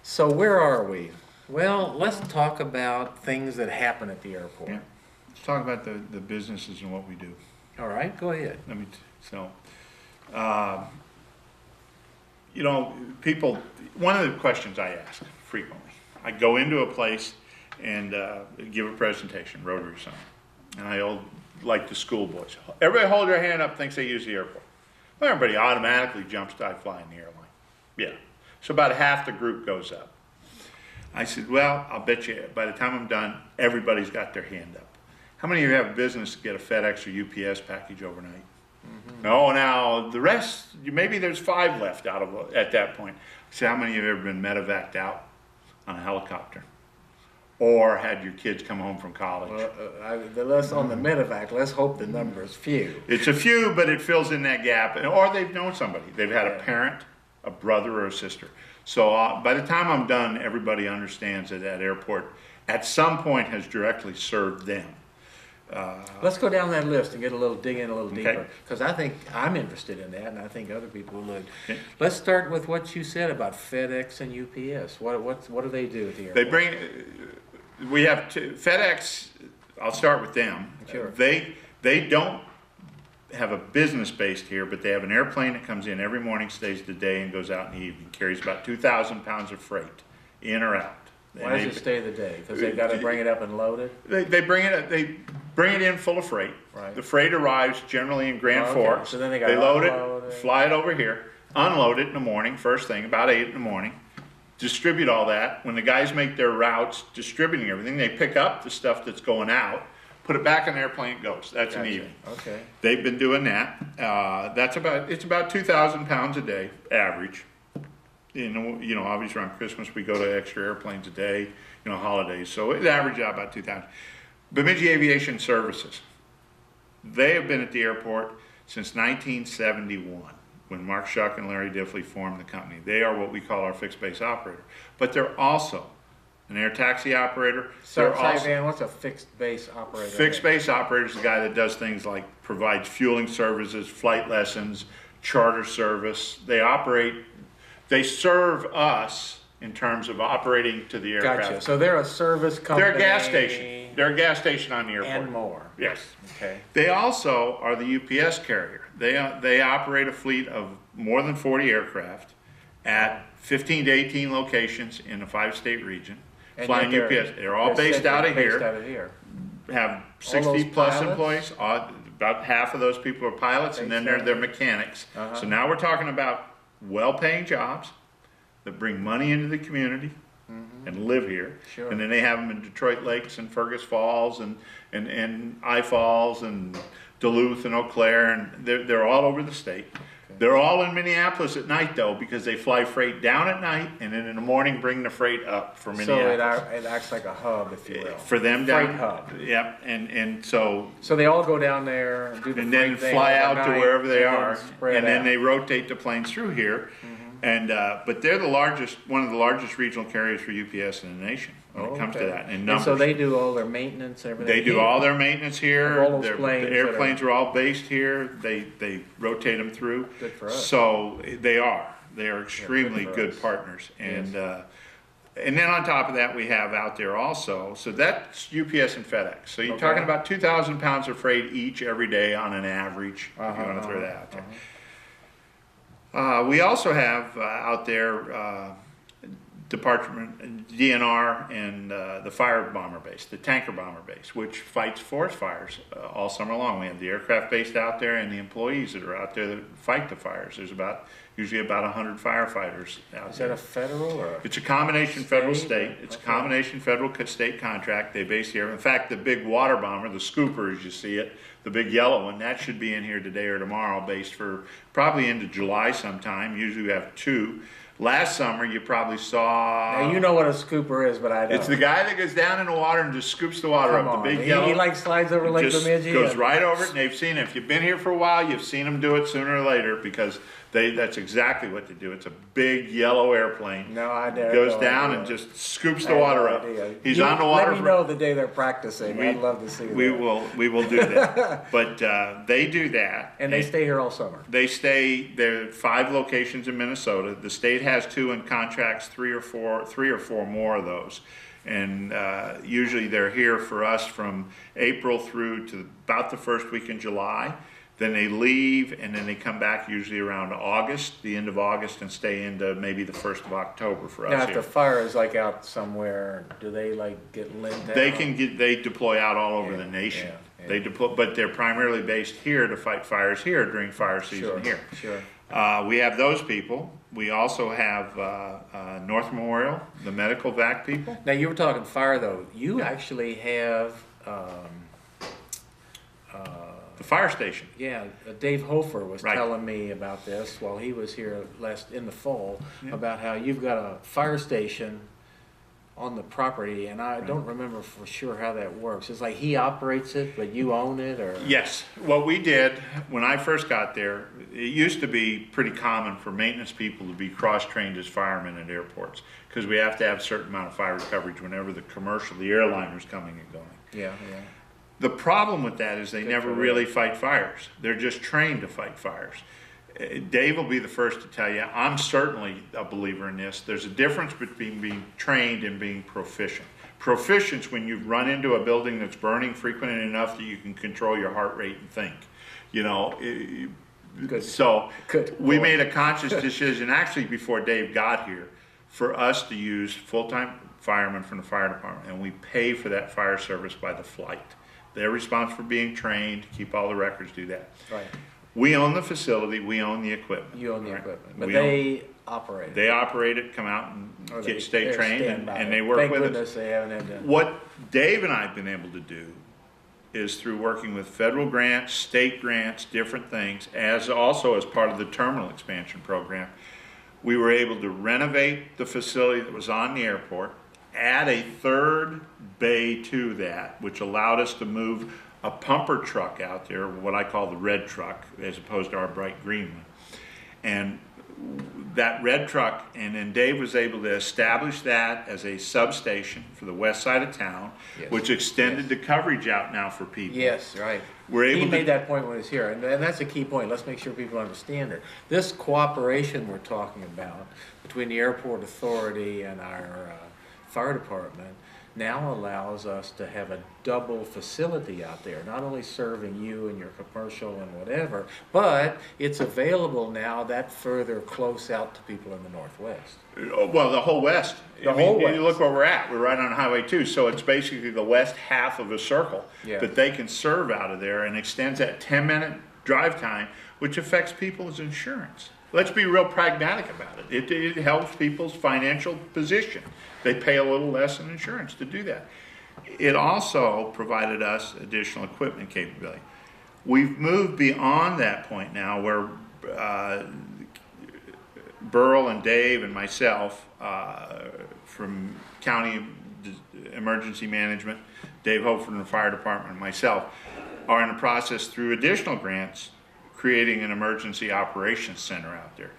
So where are we? Well, let's talk about things that happen at the airport.
Yeah. Let's talk about the businesses and what we do.
All right, go ahead.
People, one of the questions I ask frequently, I go into a place and give a presentation, Rotary Center, and I like the schoolboys. Everybody hold their hand up, thinks they use the airport. Well, everybody automatically jumps to I fly in the airline. Yeah. So about half the group goes up. I said, well, I'll bet you by the time I'm done, everybody's got their hand up. How many of you have a business to get a FedEx or UPS package overnight? Mm-hmm. Oh, now the rest, maybe there's 5 left at that point. I said, how many of you have ever been medevaced out on a helicopter? Or had your kids come home from college?
Let's on the medevac. Let's hope the number is few.
It's a few, but it fills in that gap. Or they've known somebody. They've had a parent, a brother, or a sister. So by the time I'm done, everybody understands that that airport at some point has directly served them.
Let's go down that list and get dig in a little
Okay.
deeper, because I think I'm interested in that, and I think other people would.
Okay.
Let's start with what you said about FedEx and UPS. What do they do at the
They
airport?
we have FedEx, I'll start with them.
Sure.
They don't have a business based here, but they have an airplane that comes in every morning, stays the day, and goes out in the evening. Carries about 2,000 pounds of freight, in or out.
Why does it stay the day? Because they've got to bring it up and load it?
They bring it in full of freight.
Right.
The freight arrives generally in Grand
Oh, okay.
Forks.
So then they gotta
load
unload
it,
it.
fly it over here, unload it in the morning, first thing, about 8 in the morning. Distribute all that. When the guys make their routes, distributing everything, they pick up the stuff that's going out, put it back in the airplane, it goes. That's an
Gotcha.
evening.
Okay.
They've been doing that. It's about 2,000 pounds a day, average. Obviously around Christmas, we go to extra airplanes a day, holidays. So it averages out about 2,000. Bemidji Aviation Services. They have been at the airport since 1971, when Mark Shuck and Larry Diffley formed the company. They are what we call our fixed base operator. But they're also an air taxi operator.
So,
They're also,
Dan, what's a fixed base operator?
fixed base operator is the guy that does things like provides fueling services, flight lessons, charter service. They serve us in terms of operating to the aircraft.
Gotcha. So they're a service company.
They're a gas station. They're a gas station on the airport.
And more.
Yes.
Okay.
They also are the UPS carrier. They operate a fleet of more than 40 aircraft at 15 to 18 locations in a 5-state region,
And
flying
yet
UPS. They're all based out of
Based
here.
out of here.
Have
All those
60 plus
pilots?
employees. About half of those people are pilots, and then they're mechanics.
Uh-huh.
So now we're talking about well-paying jobs that bring money into the community and live here.
Sure.
And then they have them in Detroit Lakes and Fergus Falls and I Falls and Duluth and Eau Claire, and they're all over the state. They're all in Minneapolis at night though, because they fly freight down at night and then in the morning bring the freight up for
So
Minneapolis.
it acts like a hub, if you will.
For them
Freight
down.
hub.
Yep, and so
So they all go down there and do the
and then
freight thing
fly out to
overnight,
wherever they
and then
are,
spread
and then
out.
they rotate the planes through here. And but they're one of the largest regional carriers for UPS in the nation when it comes to
Okay.
that in
And
numbers.
so they do all their maintenance and everything.
They do
here.
all their maintenance here.
Of all those
The
planes that
airplanes are all based here. They rotate them through.
Good for us.
So they are extremely
for
good
us.
partners. And then on top of that, we have out there also. So that's UPS and FedEx. So you're
Okay.
talking about 2,000 pounds of freight each every day on an average. If you want to throw that out there. We also have out there Department DNR and the fire bomber base, the tanker bomber base, which fights forest fires all summer long. We have the aircraft based out there and the employees that are out there that fight the fires. There's usually about 100 firefighters out
Is
there.
that a federal or?
It's a combination federal
State?
state. It's a
Okay.
combination federal state contract. They base here. In fact, the big water bomber, the scooper as you see it, the big yellow one, that should be in here today or tomorrow, based for probably into July sometime. Usually we have 2. Last summer you probably saw.
Now, you know what a scooper is, but I don't.
It's the guy that goes down in the water and just scoops the water
Come
up.
on.
The big
He
yellow.
like slides over Lake
just
Bemidji.
goes
and-
right over it, and they've seen it. If you've been here for a while, you've seen them do it sooner or later, because that's exactly what they do. It's a big yellow airplane.
No, I never.
Goes
no
down
idea.
and just scoops
I
the
have
water
no
up.
idea.
He's
You
on the water.
Let me know the day they're practicing. I'd love to see that.
We will do that. But they do that.
And they stay here all summer.
They stay. There are 5 locations in Minnesota. The state has 2 and contracts 3 or 4 more of those. And usually they're here for us from April through to about the first week in July. Then they leave, and then they come back usually around August, the end of August, and stay into maybe the 1st of October for
Now,
us
if
here.
the fire is like out somewhere, do they like get lit down?
They deploy out all over
Yeah,
the nation.
yeah.
They deploy, but they're primarily based here to fight fires here during fire season
Sure,
here.
sure.
We have those people. We also have North Memorial, the medical vac people.
Now, you were talking fire, though. You actually have,
The fire station.
Dave Hofer was
Right.
telling me about this while he was here in the fall, about how you've got a fire station on the property, and I don't remember for sure how that works. It's like he operates it, but you own it, or?
Yes, what we did when I first got there, it used to be pretty common for maintenance people to be cross-trained as firemen at airports, because we have to have a certain amount of fire coverage whenever the airliner's coming and going.
Yeah, yeah.
The problem with that is they
Good
never
for
really fight fires. They're just trained to fight fires. Dave will be the first to tell you, I'm certainly a believer in this. There's a difference between being trained and being proficient. Proficient's when you've run into a building that's burning frequently enough that you can control your heart rate and think. You know,
Good.
so
Good.
we made a conscious decision, actually before Dave got here, for us to use full-time firemen from the fire department, and we pay for that fire service by the flight. They're responsible for being trained, keep all the records, do that.
Right.
We own the facility, we own the equipment.
You own the
right?
equipment, but
We
they operate it.
They operate it, come out and
Or
get
they're
state trained,
standby.
and they work
Thank
with
goodness
us.
they haven't had to.
What Dave and I have been able to do is through working with federal grants, state grants, different things, as also as part of the terminal expansion program, we were able to renovate the facility that was on the airport, add a third bay to that, which allowed us to move a pumper truck out there, what I call the red truck, as opposed to our bright green one. And that red truck, and then Dave was able to establish that as a substation for the west side of town,
Yes.
which extended the coverage out now for people.
Yes, right.
We're able
He
to-
made that point when he was here, and that's a key point. Let's make sure people understand it. This cooperation we're talking about between the airport authority and our fire department now allows us to have a double facility out there, not only serving you and your commercial and whatever, but it's available now that further close out to people in the Northwest.
Well, the whole west.
The whole
You
west.
look where we're at. We're right on Highway 2, so it's basically the west half of a circle
Yeah.
that they can serve out of there, and extends that 10-minute drive time, which affects people's insurance. Let's be real pragmatic about it. It helps people's financial position. They pay a little less in insurance to do that. It also provided us additional equipment capability. We've moved beyond that point now where Burl and Dave and myself from County Emergency Management, Dave Hope from the Fire Department, and myself are in the process through additional grants creating an emergency operations center out there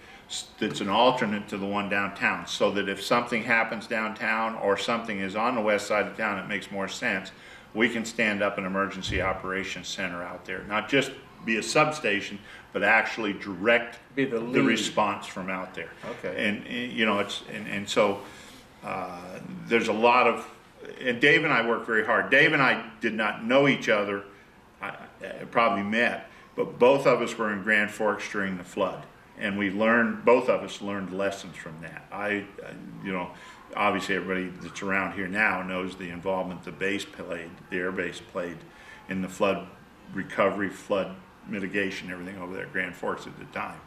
that's an alternate to the one downtown, so that if something happens downtown or something is on the west side of town that makes more sense, we can stand up an emergency operations center out there, not just be a substation, but actually direct
Be the
the
lead.
response from out there.
Okay.
And you know, so there's a lot of, and Dave and I work very hard. Dave and I did not know each other, probably met, but both of us were in Grand Forks during the flood. And both of us learned lessons from that. You know, obviously everybody that's around here now knows the involvement the air base played in the flood recovery, flood mitigation, everything over there at Grand Forks at the time.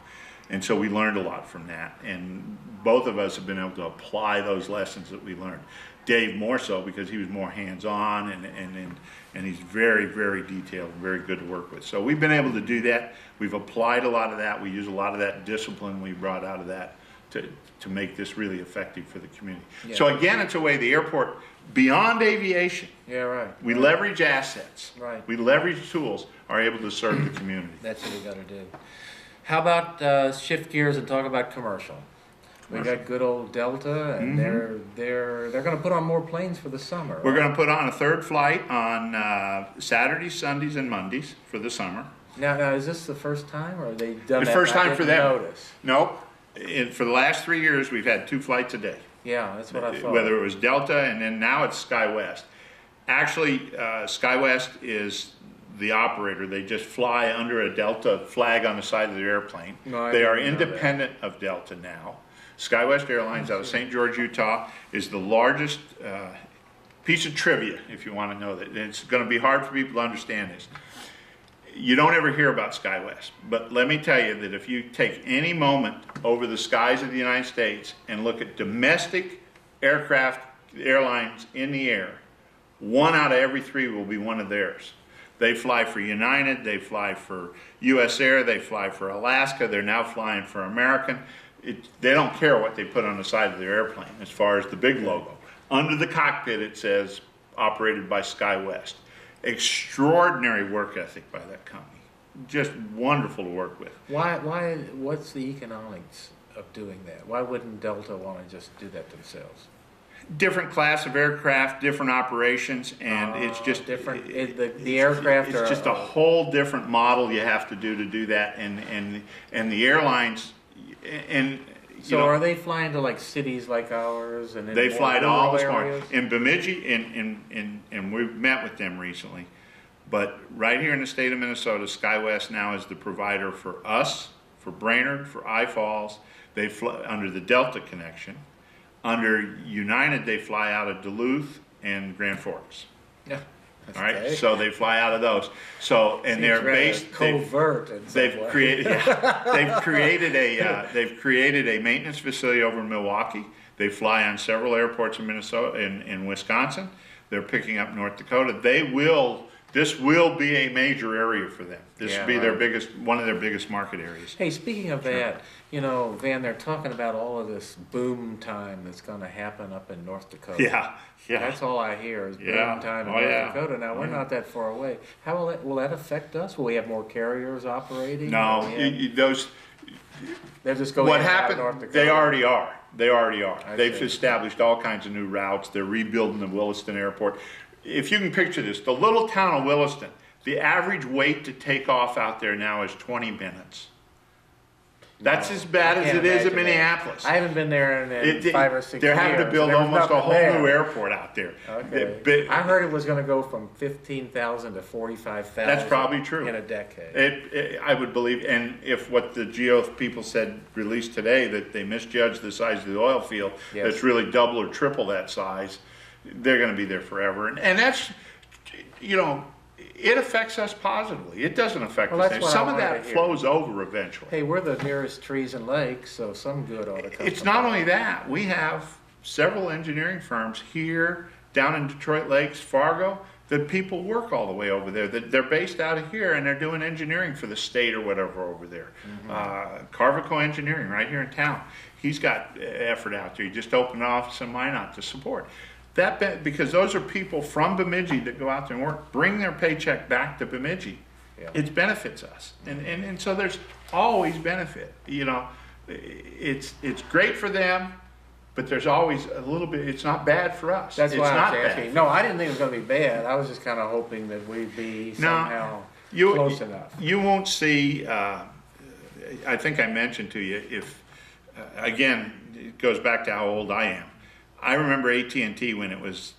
And so we learned a lot from that. And both of us have been able to apply those lessons that we learned. Dave more so because he was more hands-on and he's very, very detailed and very good to work with. So we've been able to do that. We've applied a lot of that. We use a lot of that discipline we brought out of that to make this really effective for the community.
Yeah.
So again, it's a way the airport, beyond aviation,
Yeah, right.
we leverage assets.
Right.
We leverage tools, are able to serve the community.
That's what we gotta do. How about shift gears and talk about commercial? We got good old Delta, and they're gonna put on more planes for the summer.
We're
right?
going to put on a third flight on Saturdays, Sundays, and Mondays for the summer.
Now, is this the first time, or are they done
The
that?
first
I
time for
didn't
them.
Notice.
Nope. For the last 3 years, we've had 2 flights a day.
Yeah, that's what I thought.
Whether it was Delta, and then now it's SkyWest. Actually, SkyWest is the operator. They just fly under a Delta flag on the side of their airplane.
No, I
They are
didn't know that.
independent of Delta now. SkyWest Airlines out of St. George, Utah is the largest piece of trivia, if you want to know that. And it's going to be hard for people to understand this. You don't ever hear about SkyWest, but let me tell you that if you take any moment over the skies of the United States and look at domestic airlines in the air, 1 out of every 3 will be one of theirs. They fly for United, they fly for US Air, they fly for Alaska, they're now flying for American. They don't care what they put on the side of their airplane as far as the big logo. Under the cockpit, it says operated by SkyWest. Extraordinary work ethic by that company. Just wonderful to work with.
What's the economics of doing that? Why wouldn't Delta want to just do that themselves?
Different class of aircraft, different operations, and it's just
different. The aircraft
It's
are
just a whole different model you have to do that, and the airlines, and
so are they flying to like cities like ours, and in
they
more
fly to all the
rural
smart
areas?
in Bemidji, and we've met with them recently. But right here in the state of Minnesota, SkyWest now is the provider for us, for Brainerd, for I-Falls. They fly under the Delta connection. Under United, they fly out of Duluth and Grand Forks.
Yeah. That's
All right,
okay.
so they fly out of those. So and
Seems
they're
rather
based.
covert. In some
They've
way.
created. Yeah, they've created a maintenance facility over in Milwaukee. They fly on several airports in Minnesota, in Wisconsin. They're picking up North Dakota. This will be a major area for them. This will be their one of their biggest market areas.
Hey, speaking of that, you know, Van, they're talking about all of this boom time that's going to happen up in North Dakota.
Yeah.
That's all I hear is boom
Yeah.
time in
Oh,
North
yeah.
Dakota. Now, we're not that far away. How will that affect us? Will we have more carriers operating?
No,
Will we have-
those.
they're just going
What
in and out of
happened?
North Dakota.
They already are. They already are.
I
They've
see.
established all kinds of new routes. They're rebuilding the Williston Airport. If you can picture this, the little town of Williston, the average wait to take off out there now is 20 minutes. That's as bad
I
as
can't
it is
imagine
in
that.
Minneapolis.
I haven't been there in 5 or 6 years.
They're having to build
There was
almost a
nothing
whole
there.
new airport out there.
Okay. I heard it was going to go from 15,000 to 45,000.
That's probably true.
In a decade.
I would believe, and if what the geo people said released today, that they misjudged the size of the oil field,
Yes.
that's really double or triple that size, they're going to be there forever. And that's, you know, it affects us positively. It doesn't affect
Well,
us.
that's what I
Some of
wanted
that
to hear.
flows over eventually.
Hey, we're the nearest trees and lakes, so some good ought to come.
It's
from
not
that.
only that, we have several engineering firms here, down in Detroit Lakes, Fargo, that people work all the way over there. That they're based out of here and they're doing engineering for the state or whatever over there. Carvico Engineering right here in town. He's got effort out there. He just opened an office in Minot to support. Because those are people from Bemidji that go out there and work, bring their paycheck back to Bemidji.
Yeah.
It benefits us. And so there's always benefit. You know, it's great for them, but there's always a little bit, it's not bad for us.
That's
it's
why I
not
was
bad.
asking. No, I didn't think it was going to be bad. I was just kind of hoping that we'd be somehow close enough.
You won't see, I think I mentioned to you, if, again, it goes back to how old I am. I remember AT&T when it was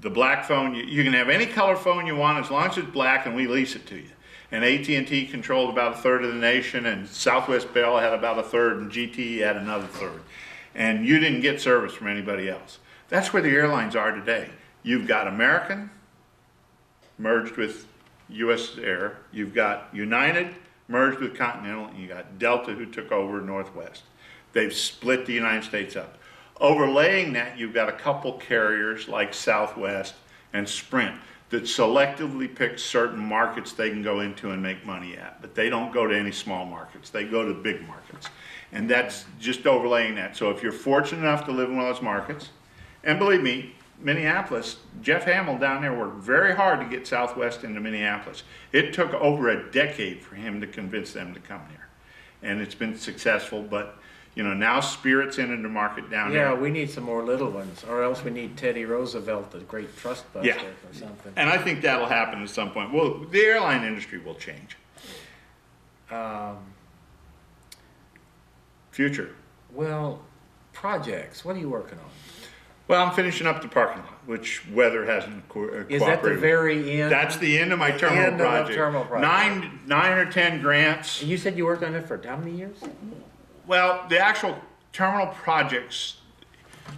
the black phone. You can have any color phone you want as long as it's black and we lease it to you. And AT&T controlled about a third of the nation, and Southwest Bell had about a third, and GTE had another third. And you didn't get service from anybody else. That's where the airlines are today. You've got American merged with US Air. You've got United merged with Continental, and you got Delta who took over Northwest. They've split the United States up. Overlaying that, you've got a couple carriers like Southwest and Sprint that selectively pick certain markets they can go into and make money at. But they don't go to any small markets. They go to big markets. And that's just overlaying that. So if you're fortunate enough to live in one of those markets, and believe me, Minneapolis, Jeff Hamill down there worked very hard to get Southwest into Minneapolis. It took over a decade for him to convince them to come here. And it's been successful, but you know, now Spirit's in the market down
Yeah,
there.
we need some more little ones, or else we need Teddy Roosevelt, the great trust buster,
Yeah.
or something.
And I think that'll happen at some point. Well, the airline industry will change. Future.
Well, projects. What are you working on?
Well, I'm finishing up the parking lot, which weather hasn't cooperated.
Is that the very end?
That's the end of my
The
terminal
end of the
project.
terminal project.
Nine or 10 grants.
You said you worked on it for how many years?
Well, the actual terminal projects,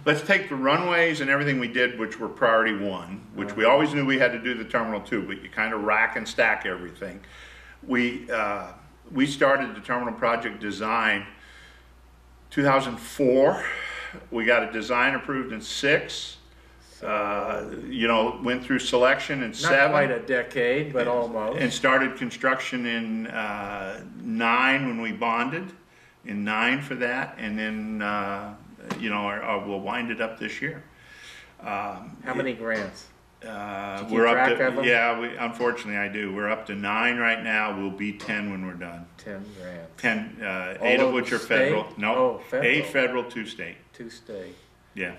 let's take the runways and everything we did, which were priority one, which we always knew we had to do the terminal two, but you kind of rack and stack everything. We started the terminal project design 2004. We got a design approved in 6. You know, went through selection in
Not
7.
quite a decade, but almost.
And started construction in 9 when we bonded, in 9 for that, and then, you know, we'll wind it up this year.
How many grants? Did you
We're up
track of them?
to, yeah, unfortunately I do. We're up to 9 right now. We'll be 10 when we're done.
10 grants.
10,
All
8 of
of
which
the
are federal.
state?
No,
Oh, federal.
8 federal, 2 state.
2 state.
Yeah.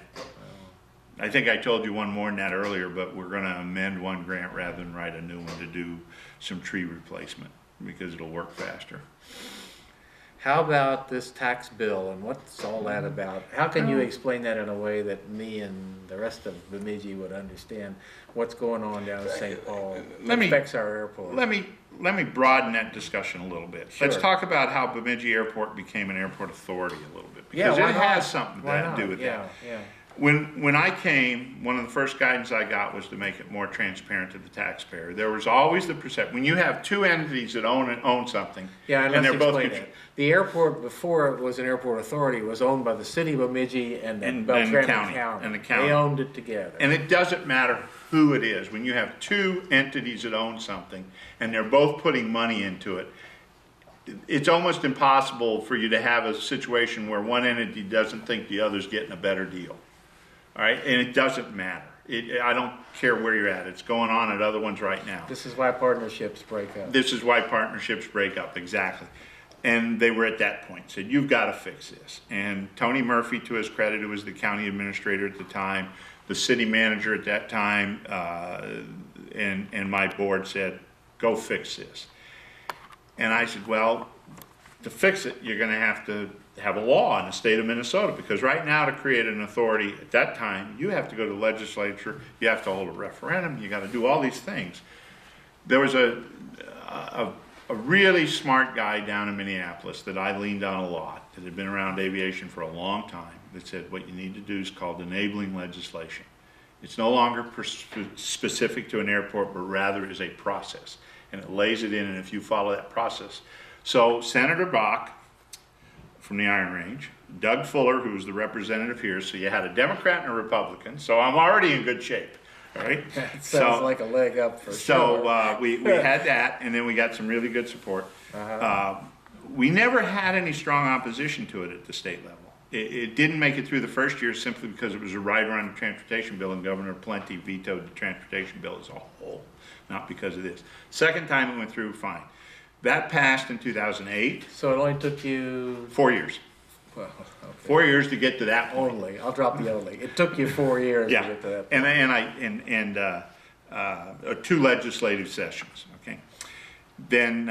I think I told you one more than that earlier, but we're gonna amend one grant rather than write a new one to do some tree replacement because it'll work faster.
How about this tax bill and what's all that about? How can you explain that in a way that me and the rest of Bemidji would understand what's going on down in St. Paul?
Let me-
affects our airport.
Let me broaden that discussion a little bit. Let's
Sure.
talk about how Bemidji Airport became an airport authority a little bit.
Yeah,
Because
why
it
not?
has something
Why
to
not?
do with
Yeah,
that.
yeah.
When I came, one of the first guidance I got was to make it more transparent to the taxpayer. There was always the perception, when you have two entities that own something,
Yeah, and
and
let's
they're both
explain it. The airport, before it was an airport authority, was owned by the city of Bemidji and the
And
Beltrami
county,
County.
and the county.
They owned it together.
and it doesn't matter who it is. When you have two entities that own something and they're both putting money into it, it's almost impossible for you to have a situation where one entity doesn't think the other's getting a better deal. All right, and it doesn't matter. I don't care where you're at. It's going on at other ones right now.
This is why partnerships break up.
This is why partnerships break up, exactly. And they were at that point, said, you've got to fix this. And Tony Murphy, to his credit, who was the county administrator at the time, the city manager at that time, and my board said, go fix this. And I said, well, to fix it, you're gonna have to have a law in the state of Minnesota, because right now to create an authority at that time, you have to go to the legislature, you have to hold a referendum, you gotta do all these things. There was a really smart guy down in Minneapolis that I leaned on a lot, that had been around aviation for a long time, that said what you need to do is called enabling legislation. It's no longer specific to an airport, but rather is a process. And it lays it in, and if you follow that process. So Senator Bach from the Iron Range, Doug Fuller, who was the representative here, so you had a Democrat and a Republican, so I'm already in good shape, all right?
That sounds like a leg up for sure.
So we had that, and then we got some really good support. We never had any strong opposition to it at the state level. It didn't make it through the first year simply because it was a rider on the transportation bill, and Governor Plenty vetoed the transportation bill as a whole, not because of this. Second time it went through, fine. That passed in 2008.
So it only took you,
4 years.
well, okay.
4 years to get to that point.
Only, I'll drop the only. It took you 4 years to
Yeah,
get to that point.
and 2 legislative sessions, okay? Then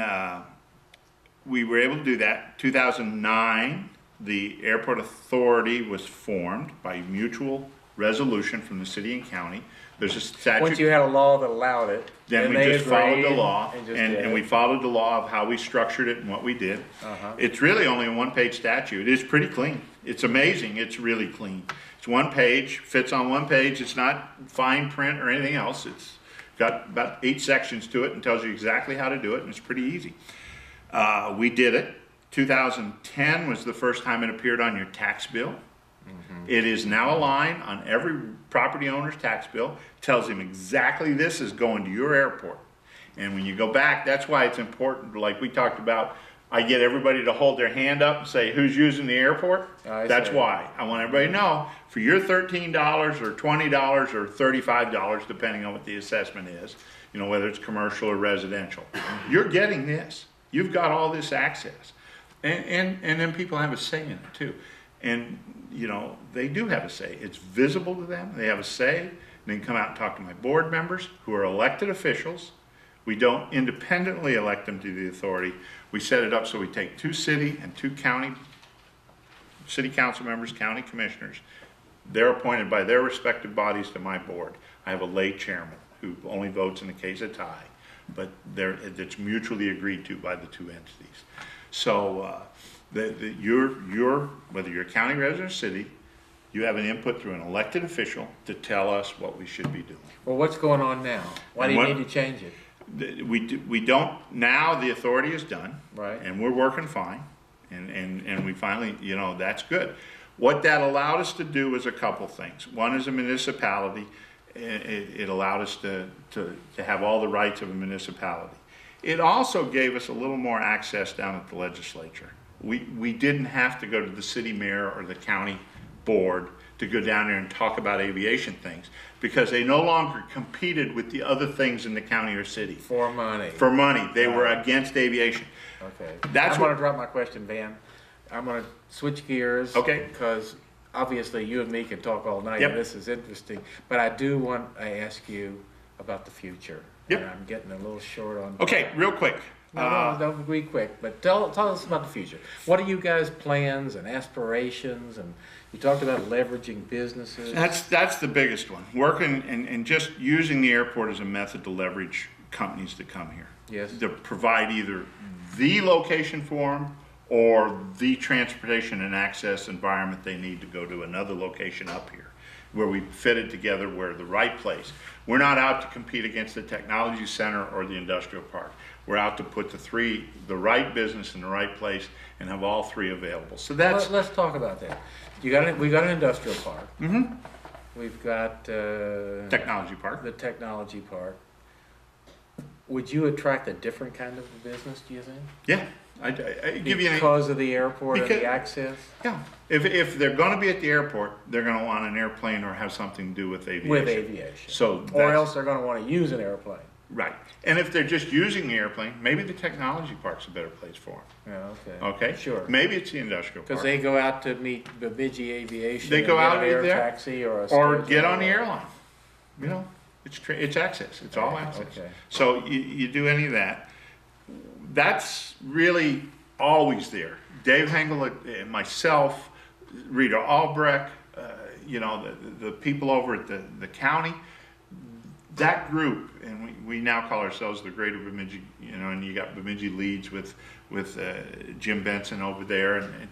we were able to do that. 2009, the airport authority was formed by mutual resolution from the city and county. There's a statute.
Once you had a law that allowed it,
Then we
they
just followed the
agreed
law,
and just
and,
did
and we
it.
followed the law of how we structured it and what we did.
Uh-huh.
It's really only a one-page statute. It's pretty clean. It's amazing. It's really clean. It's one page, fits on one page. It's not fine print or anything else. It's got about 8 sections to it and tells you exactly how to do it, and it's pretty easy. We did it. 2010 was the first time it appeared on your tax bill. It is now a line on every property owner's tax bill, tells him exactly this is going to your airport. And when you go back, that's why it's important, like we talked about, I get everybody to hold their hand up and say, who's using the airport?
I
That's
see.
why. I want everybody to know, for your $13 or $20 or $35, depending on what the assessment is, you know, whether it's commercial or residential, you're getting this. You've got all this access. And then people have a say in it too. And, you know, they do have a say. It's visible to them. They have a say. They can come out and talk to my board members who are elected officials. We don't independently elect them to the authority. We set it up so we take 2 city and 2 county, city council members, county commissioners. They're appointed by their respective bodies to my board. I have a lay chairman who only votes in the case of tie, but it's mutually agreed to by the 2 entities. So whether you're a county resident or city, you have an input through an elected official to tell us what we should be doing.
Well, what's going on now? Why do you need to change it?
We don't, now the authority is done.
Right.
And we're working fine. And we finally, you know, that's good. What that allowed us to do is a couple things. One is a municipality. It allowed us to have all the rights of a municipality. It also gave us a little more access down at the legislature. We didn't have to go to the city mayor or the county board to go down there and talk about aviation things, because they no longer competed with the other things in the county or city.
For money.
For money, they were against aviation.
Okay.
That's
I'm
what-
gonna drop my question, Van. I'm gonna switch gears.
Okay.
Because obviously you and me can talk all night,
Yep.
and this is interesting. But I do want to ask you about the future.
Yep.
And I'm getting a little short on.
Okay, real quick.
No, don't be quick, but tell us about the future. What are you guys' plans and aspirations? And you talked about leveraging businesses.
That's the biggest one. Working and just using the airport as a method to leverage companies that come here.
Yes.
To provide either the location for them or the transportation and access environment they need to go to another location up here, where we fit it together, where the right place. We're not out to compete against the technology center or the industrial park. We're out to put the right business in the right place and have all three available. So that's,
Let's talk about that. We got an industrial park. Mm-hmm. We've got
technology park.
the technology park. Would you attract a different kind of business, do you think?
Yeah, I give you an
Because of the airport and
Because-
the access?
yeah. If they're going to be at the airport, they're going to want an airplane or have something to do with aviation.
With aviation.
So
Or
that's-
else they're gonna wanna use an airplane.
Right. And if they're just using the airplane, maybe the technology park's a better place for them.
Yeah, okay.
Okay?
Sure.
Maybe it's the industrial park.
Because they go out to meet Bemidji Aviation.
They
and
go
get
out
an air
there,
taxi or a.
Or
schedule
get on the
or-
airline. You know, it's access. It's all access.
Okay.
So you do any of that. That's really always there. Dave Hengel and myself, Rita Albrecht, the people over at the county, that group, and we now call ourselves the Greater Bemidji, and you got Bemidji leads with Jim Benson over there, and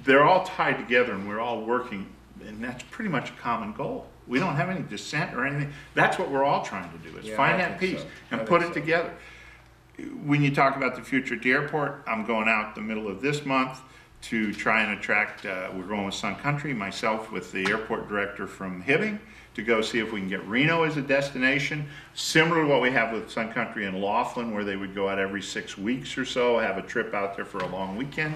they're all tied together and we're all working, and that's pretty much a common goal. We don't have any dissent or anything. That's what we're all trying to do, is
Yeah,
find
I
that
think
peace
so.
and
I
put
think
it together. When you talk about the future at the airport, I'm going out the middle of this month to try and attract, we're going with Sun Country, myself with the airport director from Hibbing, to go see if we can get Reno as a destination, similar to what we have with Sun Country in Laughlin, where they would go out every 6 weeks or so, have a trip out there for a long weekend.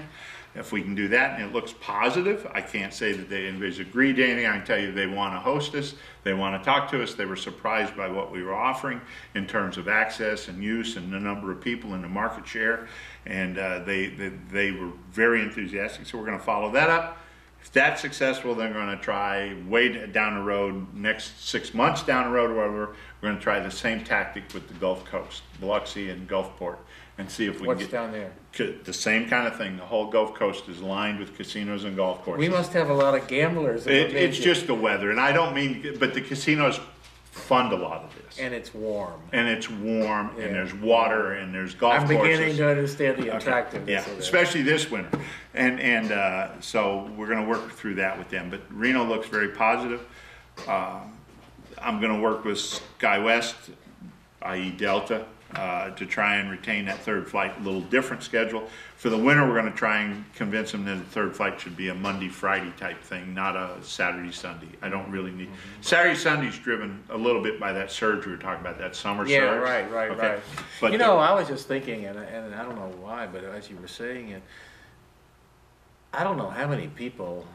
If we can do that and it looks positive, I can't say that anybody's agreed to anything. I can tell you they want to host us, they want to talk to us. They were surprised by what we were offering in terms of access and use and the number of people and the market share, and they were very enthusiastic. So we're going to follow that up. If that's successful, then we're going to try way down the road, next 6 months down the road or whatever, we're going to try the same tactic with the Gulf Coast, Biloxi and Gulfport, and see if we
What's
can
down there?
get the same kind of thing. The whole Gulf Coast is lined with casinos and golf courses.
We must have a lot of gamblers. in
It's
Bemidji.
just the weather, and I don't mean, but the casinos fund a lot of this.
And it's warm.
And it's warm,
Yeah.
and there's water, and there's golf
I'm
courses.
beginning to understand the
Okay.
attractiveness
Yeah,
of it.
especially this winter. And so we're gonna work through that with them. But Reno looks very positive. I'm gonna work with SkyWest, i.e. Delta, to try and retain that third flight, a little different schedule. For the winter, we're gonna try and convince them that the third flight should be a Monday, Friday type thing, not a Saturday, Sunday. I don't really need, Saturday, Sunday's driven a little bit by that surge we were talking about, that summer surge.
Yeah, right.
Okay. But
You know, I was just thinking, and I don't know why, but as you were saying it, I don't know how many people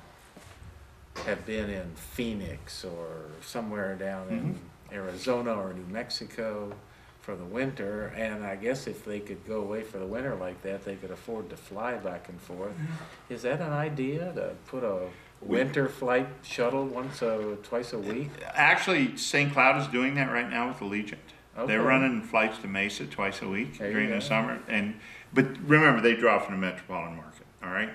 have been in Phoenix or somewhere down in Arizona or New Mexico for the winter, and I guess if they could go away for the winter like that, they could afford to fly back and forth. Is that an idea, to put a winter flight shuttle twice a week?
Actually, St. Cloud is doing that right now with Allegiant.
Okay.
They're running flights to Mesa twice a week
There you
during
go.
the summer, but remember, they draw from the metropolitan market, all right?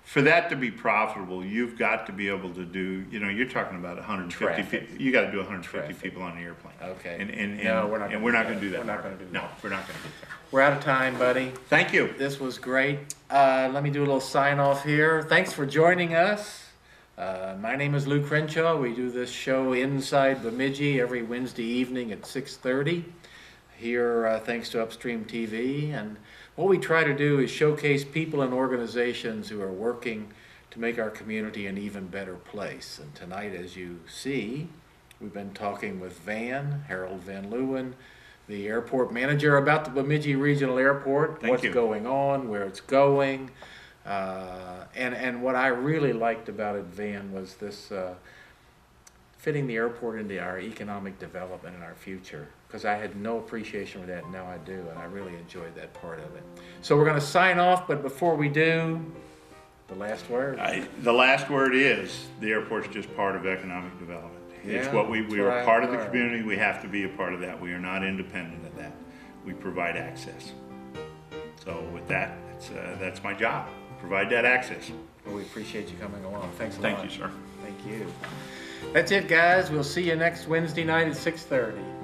For that to be profitable, you've got to be able to do, you're talking about 150
Traffic.
people, you gotta do 150
Traffic.
people on the airplane.
Okay.
And
No, we're not
and
gonna
we're
do
not
that.
gonna do that.
We're not
Mark.
gonna do
No,
that.
we're not gonna do that.
We're out of time, buddy.
Thank you.
This was great. Let me do a little sign off here. Thanks for joining us. My name is Lou Crenshaw. We do this show inside Bemidji every Wednesday evening at 6:30 here, thanks to Upstream TV. And what we try to do is showcase people and organizations who are working to make our community an even better place. And tonight, as you see, we've been talking with Harold Van Leeuwen, the airport manager, about the Bemidji Regional Airport,
Thank
what's
you.
going on, where it's going, And what I really liked about it, Van, was this fitting the airport into our economic development and our future. Because I had no appreciation for that, and now I do, and I really enjoyed that part of it. So we're going to sign off, but before we do, the last word.
The last word is, the airport's just part of economic development. It's
Yeah,
what we
that's
are
what I
part of the
learned.
community, we have to be a part of that. We are not independent of that. We provide access. So with that, that's my job, provide that access.
Well, we appreciate you coming along. Thanks a lot.
Thank you, sir.
Thank you. That's it, guys. We'll see you next Wednesday night at 6:30.